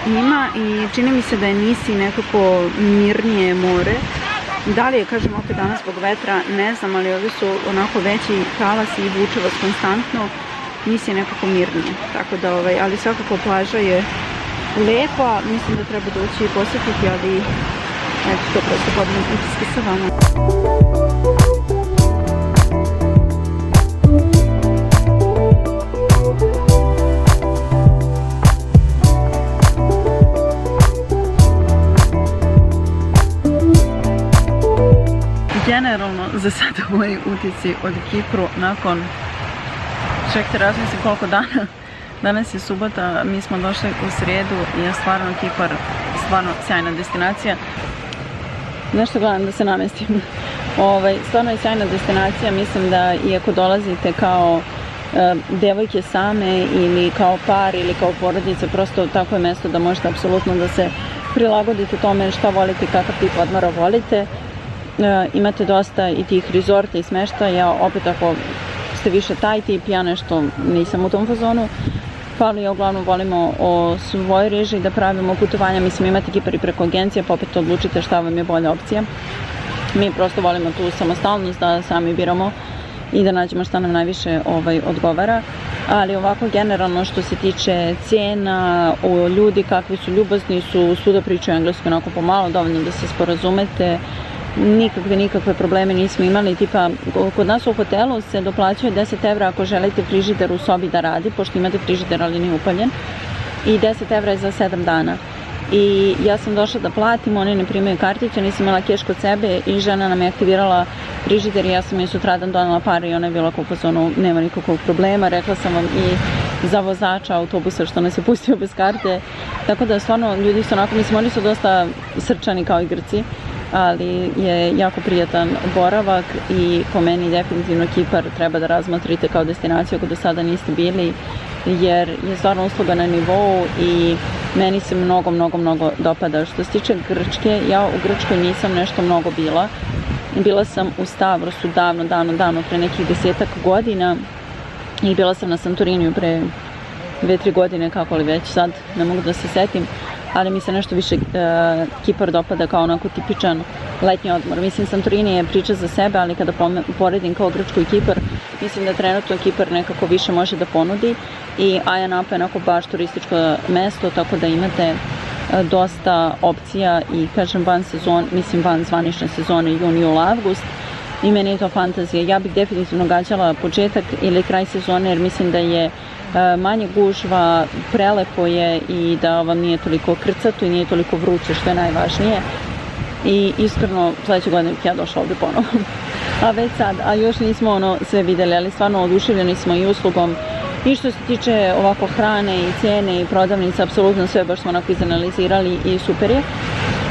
ima i čini mi se da je Nisi nekako mirnije more. Da li je, kažem, opet danas zbog vetra, ne znam, ali ovdje su onako veći talasi i vuče vas konstantno. Nisi je nekako mirnije, tako da, ali svakako plaža je lepa, mislim da treba doći i posjetiti, ali eto, to prosto podijem utiske sa vama. Generalno, za sada moji utisci od Kipru nakon, čekajte, razmislim koliko dana, danas je subota, mi smo došli u srijedu i je stvarno Kipar, stvarno sjajna destinacija. Nešto gledam da se namestim. Stvarno je sjajna destinacija, mislim da iako dolazite kao devojke same ili kao par ili kao porodice, prosto tako je mjesto da možete apsolutno da se prilagodite tome šta volite i kakav tip odmora volite. Imate dosta i tih rezorta i smještaja, opet ako ste više taj tip, ja nešto nisam u tom fazonu, ali ja uglavnom volimo o svojoj režiji da pravimo putovanja, mislim imate Kipar i preko agencije, pa opet odlučite šta vam je bolja opcija. Mi prosto volimo tu samostalnost da sami biramo i da nađemo šta nam najviše odgovara, ali ovako generalno što se tiče cijena, ljudi kakvi su, ljubazni su, svuda pričaju englesko onako pomalo, dovoljno da se sporazumete. Nikakve probleme nismo imali, tipa kod nas u hotelu se doplaćuje 10 € ako želite frižider u sobi da radi, pošto imate frižider ali nije upaljen, i 10 € je za 7 dana. I ja sam došla da platim, oni ne primaju karticu, nisam imala keš kod sebe i žena nam je aktivirala frižider i ja sam joj sutradan donela pare i ona je bila kao pozonu, nema nikakvog problema, rekla sam vam i za vozača autobusa što nas je pustio bez karte, tako da stvarno ljudi su onako, mislim oni su dosta srčani kao i Grci, ali je jako prijatan boravak i po meni definitivno Kipar treba da razmotrite kao destinaciju ako do sada niste bili, jer je stvarno usluga na nivou i meni se mnogo dopada. Što se tiče Grčke, ja u Grčkoj nisam nešto mnogo bila. Bila sam u Stavrosu davno, pre nekih 10-ak godina i bila sam na Santoriniju pre 2-3 godine, kako li već sad, ne mogu da se setim. Ali mi se nešto više Kipar dopada kao onako tipičan letnji odmor. Mislim, Santorini je priča za sebe, ali kada poredim kao Grčku i Kipar, mislim da trenutno Kipar nekako više može da ponudi i Ayia Napa je onako baš turističko mesto, tako da imate dosta opcija i kažem van zvanične sezone, jun, jul, avgust, i meni je to fantazija. Ja bih definitivno gađala početak ili kraj sezone jer mislim da je manje gužva, prelepo je i da vam nije toliko krcato i nije toliko vruće, što je najvažnije. I iskreno, sljedeće godine bih ja došla ovdje ponovo. A već sad, a još nismo sve vidjeli, ali stvarno oduševljeni smo i uslugom. I što se tiče ovako hrane i cijene i prodavnice, apsolutno sve baš smo onako izanalizirali i super je.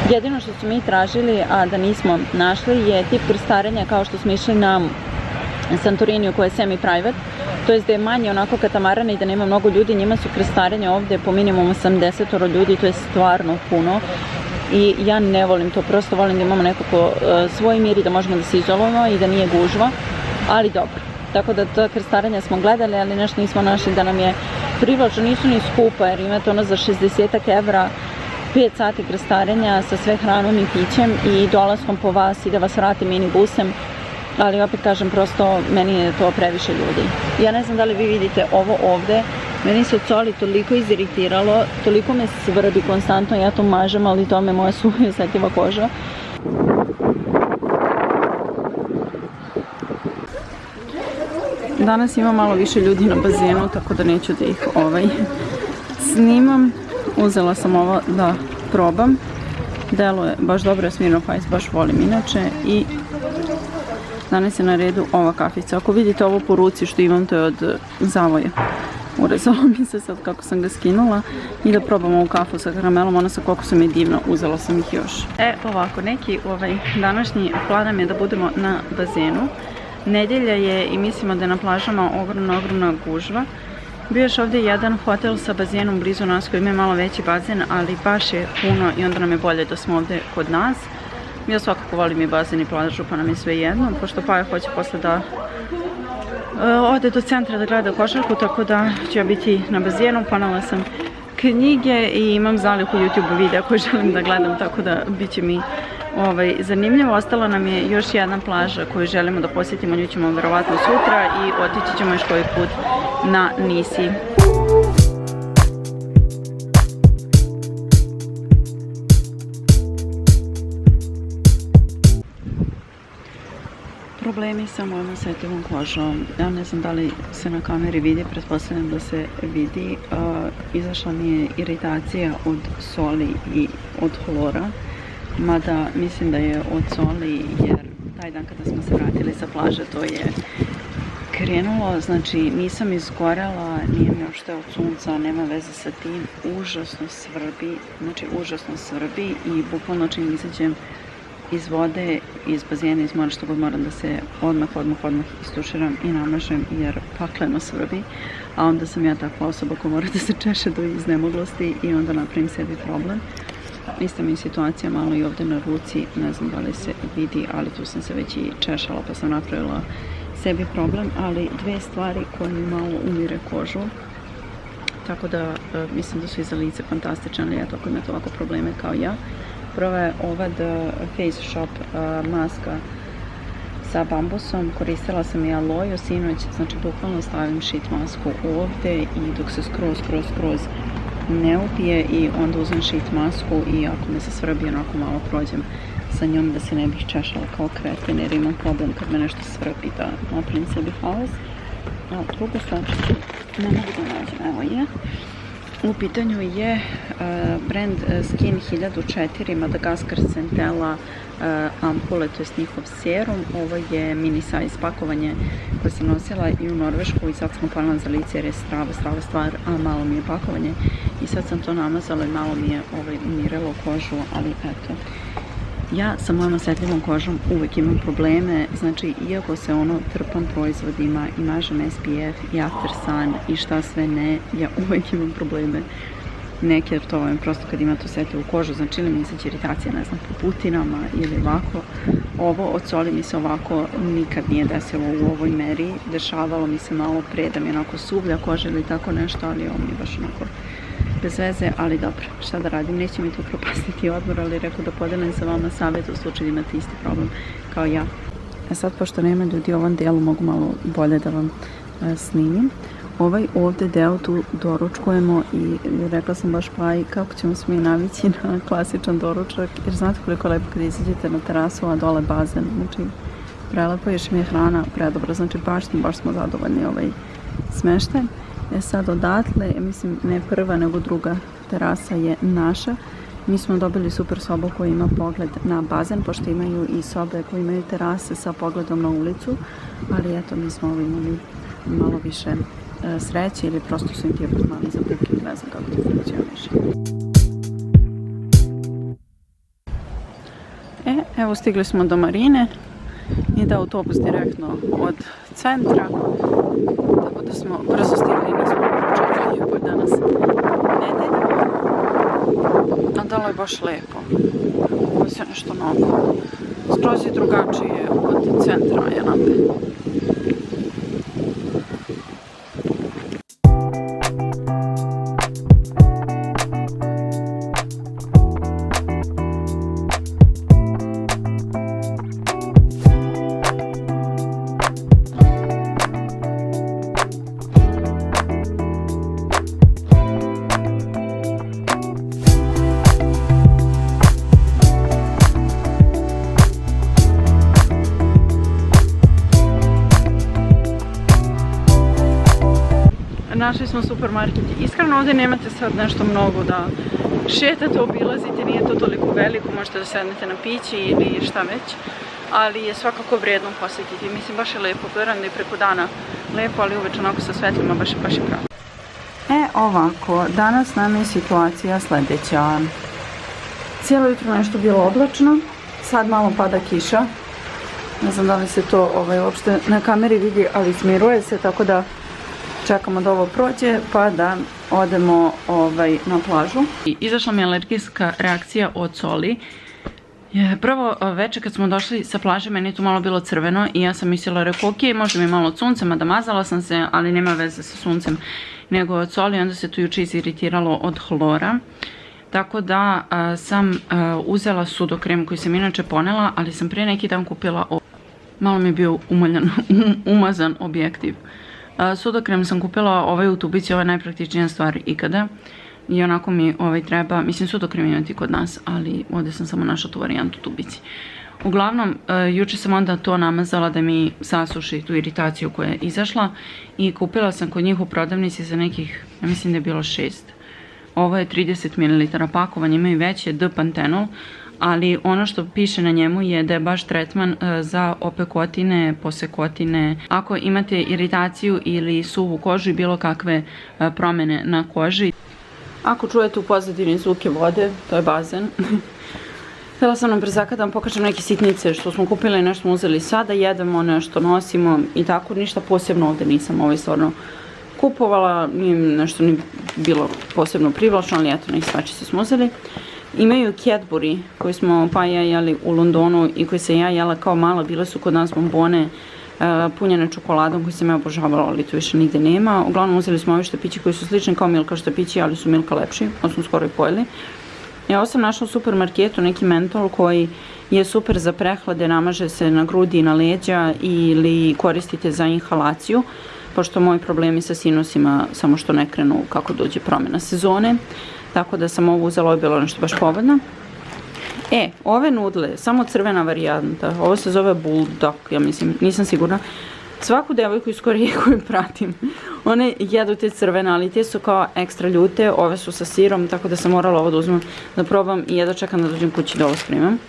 Jedino što smo mi tražili, a da nismo našli, je tip krstarenja kao što smo išli na Santoriniju koja je semi-private, to je da je manje onako katamarana i da nema mnogo ljudi, njima su krstarenja ovdje po minimum 80 ljudi, to je stvarno puno i ja ne volim to, prosto volim da imamo nekako svoj mir i da možemo da se izolujemo i da nije gužva, ali dobro. Tako da ta krstarenja smo gledali, ali nešto nismo našli da nam je privlačno, nisu ni skupa jer imate ono za 60 € 5 sati krstarenja sa sve hranom i pićem i dolaskom po vas i da vas vrati minibusem. Ali opet kažem, prosto meni je to previše ljudi. Ja ne znam da li vi vidite ovo ovde, meni se od soli toliko iziritiralo, toliko me svrbi konstantno, ja to mažem, ali to me moja suha i osjetljiva koža. Danas ima malo više ljudi na bazenu, tako da neću da ih snimam. Uzela sam ovo da probam. Deluje baš dobro, Smirnoff Ice baš volim inače i danas je na redu ova kafica. Ako vidite ovo po ruci što imam, to je od Zavoja. urezalo mi se sad kako sam ga skinula i da probam ovu kafu sa karamelom, ona sa kokosom je divna, uzela sam ih još. Ovako, neki današnji plan nam je da budemo na bazenu. Nedjelja je i mislimo da je na plažama ogromna gužva. Bio još ovdje jedan hotel sa bazenom blizu nas koji ima malo veći bazen, ali baš je puno i onda nam je bolje da smo ovdje kod nas. Ja svakako volim i bazen i plažu, pa nam je sve jedno, pošto Paja hoće posle da ode do centra da gleda košarku, tako da ću ja biti na bazenu. Ponela sam knjige i imam zalihu YouTube videa koje želim da gledam, tako da bit će mi zanimljivo. Ostala nam je još jedna plaža koju želimo da posjetimo, nju ćemo verovatno sutra i otići ćemo još koji put na Nisi. Problemi sa mojom osjetljivom kožom. Ja ne znam da li se na kameri vidi, pretpostavljam da se vidi. Izašla mi je iritacija od soli i od hlora. Mada mislim da je od soli, jer taj dan kada smo se vratili sa plaže to je krenulo. Znači nisam izgorela, nije mi uopšte od sunca, nema veze sa tim. Užasno svrbi, znači užasno svrbi i bukvalno čim izađem iz vode, iz bazena, iz mora, što god moram da se odmah istuširam i namažem jer pakleno svrbi. A onda sam ja takva osoba koja mora da se češe do iznemoglosti i onda napravim sebi problem. Ista mi je situacija malo i ovdje na ruci, ne znam da li se vidi, ali tu sam se već i češala pa sam napravila sebi problem, ali dve stvari koje mi malo umire kožu. Tako da mislim da su i za lice fantastične, ali eto ako imate ovako probleme kao ja. Prva je ova The Face Shop maska sa bambusom, koristila sam i aloju sinoć, znači bukvalno stavim sheet masku ovdje i dok se skroz ne upije i onda uzmem sheet masku i ako me se svrbi onako malo prođem sa njom da se ne bih češala kao kreten jer imam problem kad me nešto svrbi da napravim sebi haos. A druga stvar, ne mogu da nađem, evo je. U pitanju je brand Skin 1004 Madagascar Centella ampule, to je njihov serum. Ovo je mini size pakovanje koje sam nosila i u Norvešku i sad sam upalila za lice jer je strava stvar, a malo mi je pakovanje. I sad sam to namazala i malo mi je umiralo kožu, ali eto. Ja sa mojom osjetljivom kožom uvijek imam probleme, znači iako se trpam proizvodima i mažem SPF i After Sun i šta sve ne, ja uvijek imam probleme neke, jer to je prosto kad imate osjetljivu kožu, znači ili mi izađe iritacija, ne znam, po putinama ili ovako. Ovo od soli mi se ovako nikad nije desilo u ovoj meri, dešavalo mi se malo pre da mi je onako suvlja koža ili tako nešto, ali ovo mi je baš onako bez veze, ali dobro, šta da radim, neće mi to propastiti odmor, ali rekao da podelim sa vama savjet u slučaju da imate isti problem kao ja. Sad, pošto nema ljudi u ovom delu, mogu malo bolje da vam snimim. Ovaj ovdje deo tu doručkujemo i rekla sam baš Paji kako ćemo se mi navići na klasičan doručak, jer znate koliko je lepo kad izađete na terasu, a dole bazen, znači prelepo, još mi je hrana predobra, znači baš smo zadovoljni smeštaj. Sad odatle, mislim ne prva nego druga terasa je naša. Mi smo dobili super sobu koja ima pogled na bazen, pošto imaju i sobe koje imaju terase sa pogledom na ulicu, ali eto mi smo imali malo više sreće ili prosto su im ti apartmani za buking, ne znam kako to funkcioniše. Evo stigli smo do marine, ide autobus direktno od centra, tako da smo brzo stigli i nismo čekali iako je danas nedelja, a dalo je baš lepo. Ovo je sve nešto novo, skroz je drugačije od centra Ajanape. Našli smo supermarket. Iskreno ovdje nemate sad nešto mnogo da šetate, obilazite, nije to toliko veliko, možete da sednete na pići ili šta već, ali je svakako vrijedno posjetiti. Mislim, baš je lepo, gledam da je preko dana lepo, ali uveč onako sa svetlima baš je pravo. ovako, danas nam je situacija sljedeća. Cijelo jutro nešto bilo oblačno, sad malo pada kiša. Ne znam da li se to uopšte na kameri vidi, ali smiruje se, tako da čekamo da ovo prođe pa da odemo na plažu. Izašla mi je alergijska reakcija od soli. Prvo večer kad smo došli sa plaže, meni je tu malo bilo crveno i ja sam mislila, rekao, ok, može mi malo od sunca, mada mazala sam se, ali nema veze sa suncem nego od soli. Onda se tu juče iziritiralo od hlora. Tako da sam uzela sudokrem koji sam inače ponela, ali sam prije neki dan kupila, malo mi je bio umazan objektiv. Sudokrem sam kupila u tubici, ovo je najpraktičnija stvar ikada. I onako mi treba, mislim sudokrem imati kod nas, ali ovdje sam samo našla tu varijantu tubici. Uglavnom, juče sam onda to namazala da mi sasuši tu iritaciju koja je izašla i kupila sam kod njih u prodavnici za nekih, ja mislim da je bilo 6. Ovo je 30 ml pakovanje, imaju veće D-pantenol, ali ono što piše na njemu je da je baš tretman za opekotine, posekotine. Ako imate iritaciju ili suvu kožu i bilo kakve promjene na koži. Ako čujete u pozadini zvuke vode, to je bazen. Htjela sam nam prezaka da vam pokažem neke sitnice što smo kupili, nešto smo uzeli sada, jedemo, nešto nosimo i tako, ništa posebno ovdje nisam stvarno kupovala, nešto ni bilo posebno privlačno, ali eto, neke svačice smo uzeli. Imaju Cadbury koji smo pa ja jeli u Londonu i koji se ja jela kao mala, bile su kod nas bombone punjene čokoladom koji sam ja obožavala, ali to više nigde nema. Uglavnom uzeli smo ove štapići koji su slični kao Milka štapići, ali su Milka lepši, ovo smo skoro i pojeli. Ja ovo sam našla u supermarketu, neki mentol koji je super za prehlade, namaže se na grudi i na leđa ili koristite za inhalaciju, pošto moji problemi sa sinusima samo što ne krenu kako dođe promjena sezone. Tako da sam ovo uzela, ovo je bilo nešto baš povoljno. Ove nudle, samo crvena varijanta, ovo se zove Bulldog, ja mislim, nisam sigurna. Svaku devojku iz Koreje koju pratim, one jedu te crvene, ali te su kao ekstra ljute, ove su sa sirom, tako da sam morala ovo da uzmem da probam i jedva čekam da dođem kući da ovo spremam.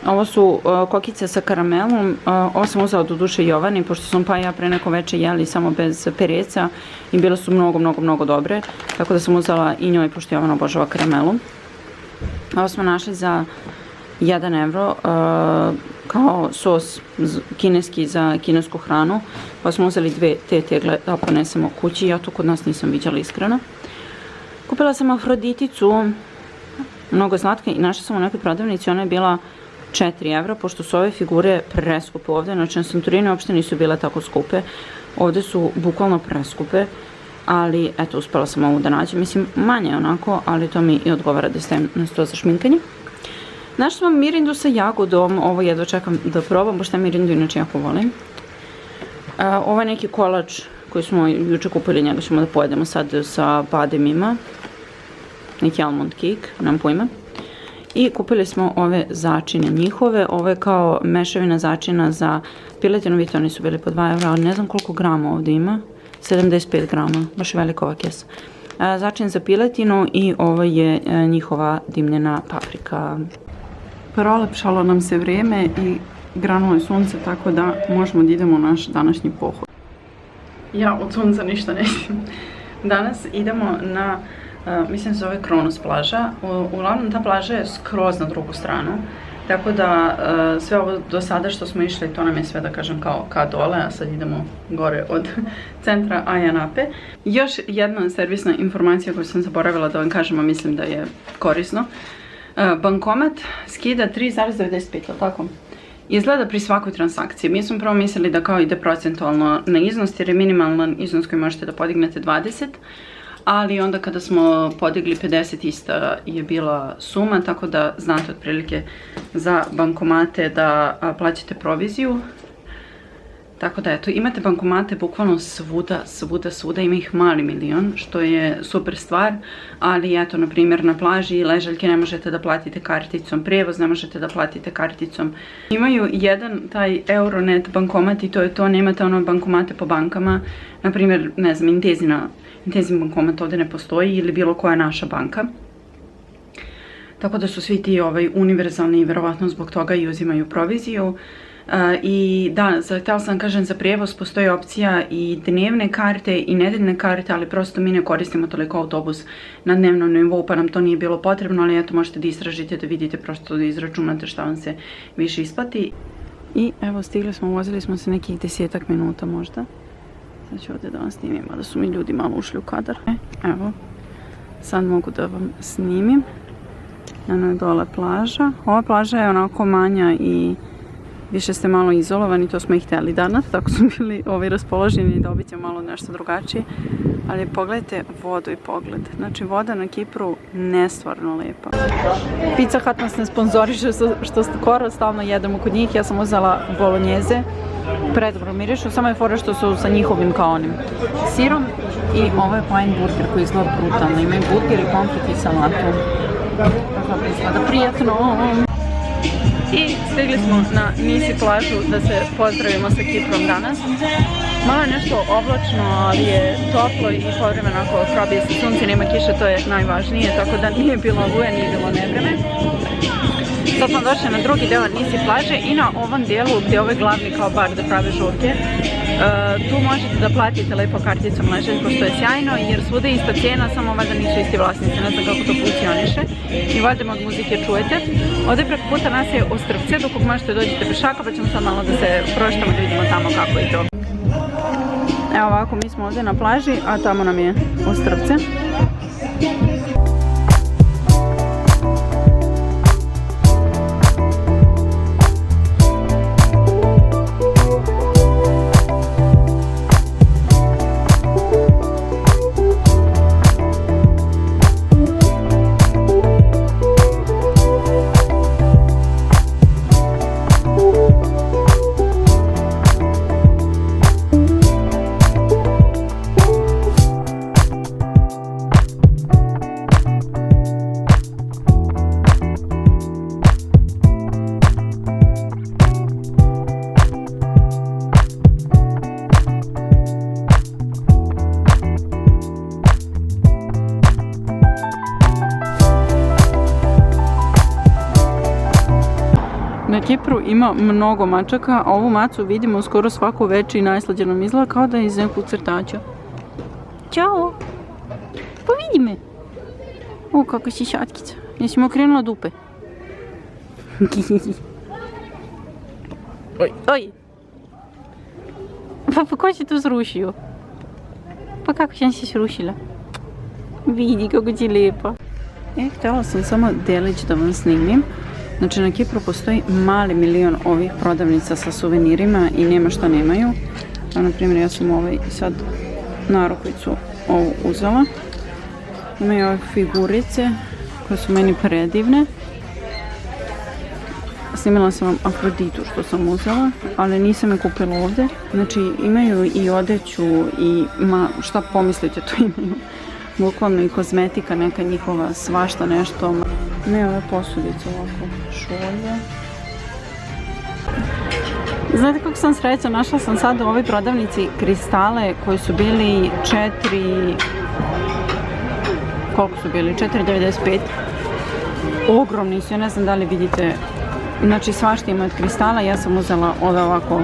Ovo su kokice sa karamelom, ovo sam uzela do duše Jovani, pošto sam pa ja pre neko večer jeli samo bez pereca i bile su mnogo dobre, tako da sam uzela i njoj, pošto Jovana obožava karamelu. Ovo smo našli za 1 euro kao sos kineski za kinesku hranu, pa smo uzeli 2 te tegle da ponesemo kući, ja to kod nas nisam viđala iskreno. Kupila sam Afroditicu, mnogo slatka, i našla sam u nekoj prodavnici, ona je bila 4 evra, pošto su ove figure preskupe ovdje, znači na Santorini uopšte nisu bile tako skupe, ovdje su bukvalno preskupe, ali eto, uspela sam ovu da nađem, mislim manje onako, ali to mi i odgovara da stavim na sto za šminkanje. Našla sam mirindu sa jagodom, ovo jedva čekam da probam, pošto ja mirindu inače jako volim. Ovo je neki kolač koji smo juče kupili, njega ćemo da pojedemo sad sa bademima, neki almond cake, nemam pojma. I kupili smo ove začine njihove, ovo je kao mešavina začina za piletinu, vidite oni su bili po 2 evra, ali ne znam koliko grama ovdje ima, 75 grama, baš je velika ova kesa. Začin za piletinu i ovo je njihova dimljena paprika. Prolepšalo nam se vrijeme i granulo je sunce, tako da možemo da idemo u naš današnji pohod. Ja od sunca ništa ne znam. Danas idemo na, mislim se zove Kronos plaža. Uglavnom ta plaža je skroz na drugu stranu. Tako da sve ovo do sada što smo išli, to nam je sve da kažem kao ka dole, a sad idemo gore od centra Ayia Napa. Još jedna servisna informacija koju sam zaboravila da vam kažem, a mislim da je korisno. Bankomat skida 3,95, tako? Izgleda pri svakoj transakciji. Mi smo prvo mislili da kao ide procentualno na iznos, jer je minimalan iznos koji možete da podignete 20, ali onda kada smo podigli 50 ista je bila suma, tako da znate otprilike za bankomate da plaćate proviziju. Tako da eto, imate bankomate bukvalno svuda, ima ih mali milion, što je super stvar, ali eto, na primjer na plaži ležaljke ne možete da platite karticom, prijevoz ne možete da platite karticom. Imaju jedan taj Euronet bankomat i to je to, nemate ono bankomate po bankama, na primjer, ne znam, Intezin bankomat ovdje ne postoji ili bilo koja naša banka. Tako da su svi ti univerzalni i verovatno zbog toga i uzimaju proviziju. I da, htjela sam kažem za prijevoz postoji opcija i dnevne karte i nedeljne karte, ali prosto mi ne koristimo toliko autobus na dnevnom nivou pa nam to nije bilo potrebno, ali eto možete da istražite, da vidite, prosto da izračunate šta vam se više isplati. I evo stigli smo, vozili smo se nekih 10 minuta možda. Sad ću ovdje da vam snimim, a da su mi ljudi malo ušli u kadar. Evo, sad mogu da vam snimim. Eno je dole plaža. Ova plaža je onako manja i više ste malo izolovani, to smo i htjeli danas, tako su bili raspoloženi da obiđemo malo nešto drugačije. Ali pogledajte vodu i pogled. Znači voda na Kipru nestvarno lijepa. Pizza Hut nas ne sponzoriše što skoro stalno jedemo kod njih. Ja sam uzela bolognjeze, predobro mirišu, samo je fora što su sa njihovim kao onim sirom. I ovo je plain burger koji izgleda brutalno. Imaju burger i pomfrit i salatu. Tako da izgleda prijatno. I stigli smo na Nisi plažu da se pozdravimo sa Kiprom danas. Malo je nešto oblačno, ali je toplo i povremeno ako probije se sunce, nema kiše, to je najvažnije, tako da nije bilo oluje, nije bilo nevreme. Sad smo došli na drugi deo Nisi plaže i na ovom dijelu gdje je ovaj glavni kao bar da prave žurke. Tu možete da platite lepo karticom ležaljko što je sjajno jer svuda je ista cijena, samo valjda nisu isti vlasnici, ne znam kako to funkcioniše. I valjda od muzike čujete. Ovdje preko puta nas je Ostrvce, do kog možete dođete pešaka pa ćemo sad malo da se proštamo da vidimo tamo kako je to. Evo ovako, mi smo ovdje na plaži, a tamo nam je Ostrvce. Na Kipru ima mnogo mačaka, a ovu macu vidimo skoro svako veče i najslađe nam izgleda kao da je iz nekog crtača. Ćao! Pa vidi me! O, kako si šatkica. Jesi mu okrenula dupe? Oj, oj! Pa ko si to srušio? Pa kako sam se srušila? Vidi kako ti lijepa. Htjela sam samo delić da vam snimim. Znači na Kipru postoji mali milion ovih prodavnica sa suvenirima i nema što nemaju. Na primjer ja sam sad narukvicu ovu uzela. Imaju ove figurice koje su meni predivne. Snimila sam vam Afroditu što sam uzela, ali nisam je kupila ovdje. Znači imaju i odeću i šta pomislite to imaju. Bukvalno i kozmetika, neka njihova, svašta nešto. Ne, ove posudice ovako, šolje. Znate kako sam sreća, našla sam sad u ovoj prodavnici kristale koji su bili 4... Koliko su bili? 4,95. Ogromni su, ja ne znam da li vidite. Znači svašta ima od kristala, ja sam uzela ove ovako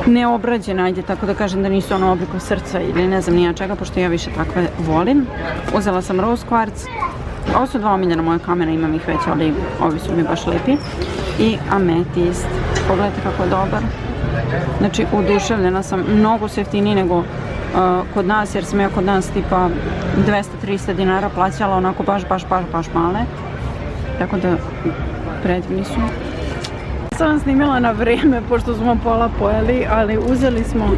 neobrađene, ajde tako da kažem da nisu ono obliku srca ili ne znam nija čega, pošto ja više takve volim. Uzela sam rose quartz. Ovo su dva omiljena moje kamene, imam ih već, ali ovi su mi baš lijepi. I ametist. Pogledajte kako je dobar. Znači, oduševljena sam. Mnogo su jeftiniji nego kod nas, jer sam ja kod nas tipa 200-300 dinara plaćala onako baš male. Tako da, predivni su. Sam vam snimila na vrijeme, pošto smo pola pojeli, ali uzeli smo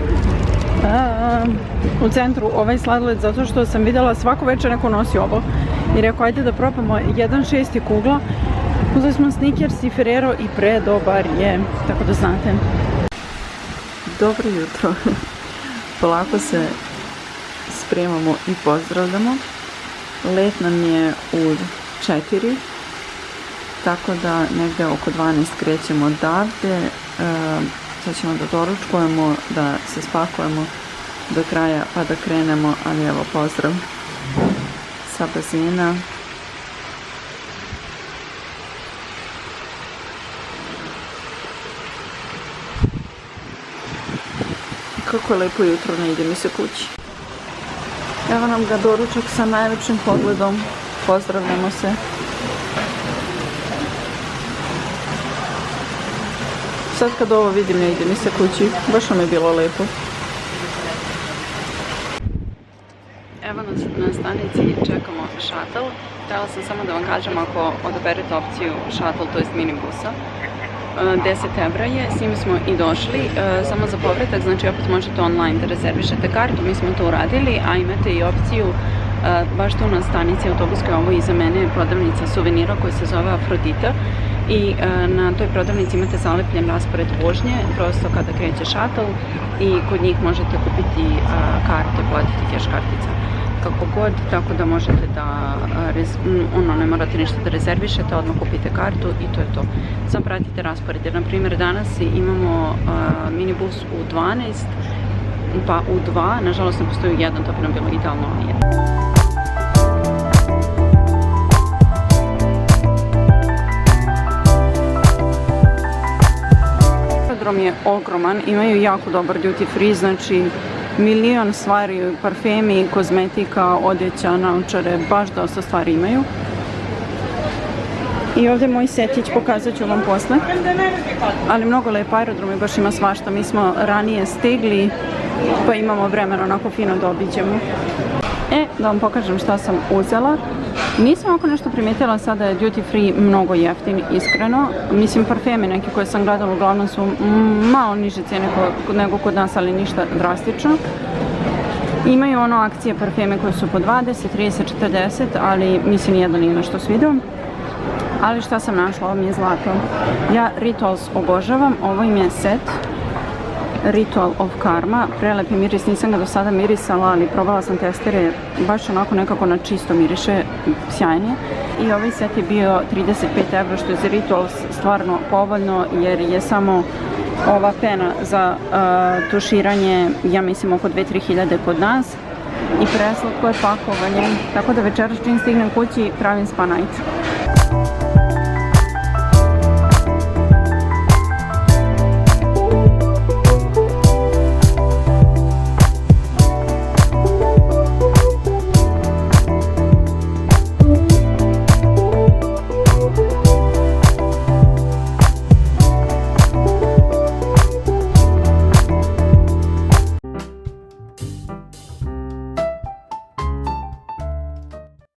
u centru ovaj sladoled zato što sam vidjela svako večer neko nosi ovo. I rekao, ajde da probamo 1,6 kugla. Uzeli smo Snickers i Ferrero i predobar je, tako da znate. Dobro jutro. Polako se spremamo i pozdravljamo. Let nam je u 4. Tako da negdje oko 12 krećemo odavde. Sad ćemo da doručkujemo, da se spakujemo do kraja pa da krenemo, ali evo pozdrav sa bazena. kako je lepo jutro, ne ide mi se kući. Evo nam ga doručak sa najlepšim pogledom. Pozdravljamo se. Sad kad ovo vidim, ne ide mi se kući. Baš nam je bilo lepo. Evo nas na stanici, čekamo šatl. Htjela sam samo da vam kažem, ako odaberete opciju šatl, to jest minibusa, 10 evra je, s njim smo i došli, samo za povratak, znači opet možete online da rezervišete kartu, mi smo to uradili, a imate i opciju baš tu na stanici autobuskoj, ovo iza mene je prodavnica suvenira koja se zove Afrodita i na toj prodavnici imate zalepljen raspored vožnje, prosto kada kreće šatl i kod njih možete kupiti karte, platiti keš kartica. Kako god, tako da možete da, ne morate ništa da rezervišete, odmah kupite kartu i to je to. Sam pratite raspored, jer na primjer danas imamo minibus u 12, pa u 2, nažalost ne postoji u 1, to bi nam bilo idealno ali 1. Aerodrom je ogroman, imaju jako dobar duty free, znači milion stvari, parfemi, kozmetika, odjeća, naočare, baš dosta stvari imaju. I ovdje moj setić, pokazat ću vam posle. Ali mnogo lep aerodrom i baš ima svašta. Mi smo ranije stigli, pa imamo vremena onako fino da obiđemo. Da vam pokažem šta sam uzela. Nisam oko nešto primijetila, sada je duty free mnogo jeftin, iskreno. Mislim, parfeme neke koje sam gledala uglavnom su malo niže cijene nego kod nas, ali ništa drastično. Imaju ono akcije parfeme koje su po 20, 30, 40, ali mislim nijedno nije nešto svidio. Ali šta sam našla, ovo mi je zlato. Ja Rituals obožavam, ovo im je set. Ritual of Karma, prelepi miris, nisam ga do sada mirisala, ali probala sam testere, baš onako nekako na čisto miriše, sjajnije. I ovaj set je bio 35 evra, što je za Rituals stvarno povoljno, jer je samo ova pena za tuširanje, ja mislim oko 2-3 hiljade kod nas, i preslatko je pakovanje, tako da večeras čim stignem kući pravim spa night.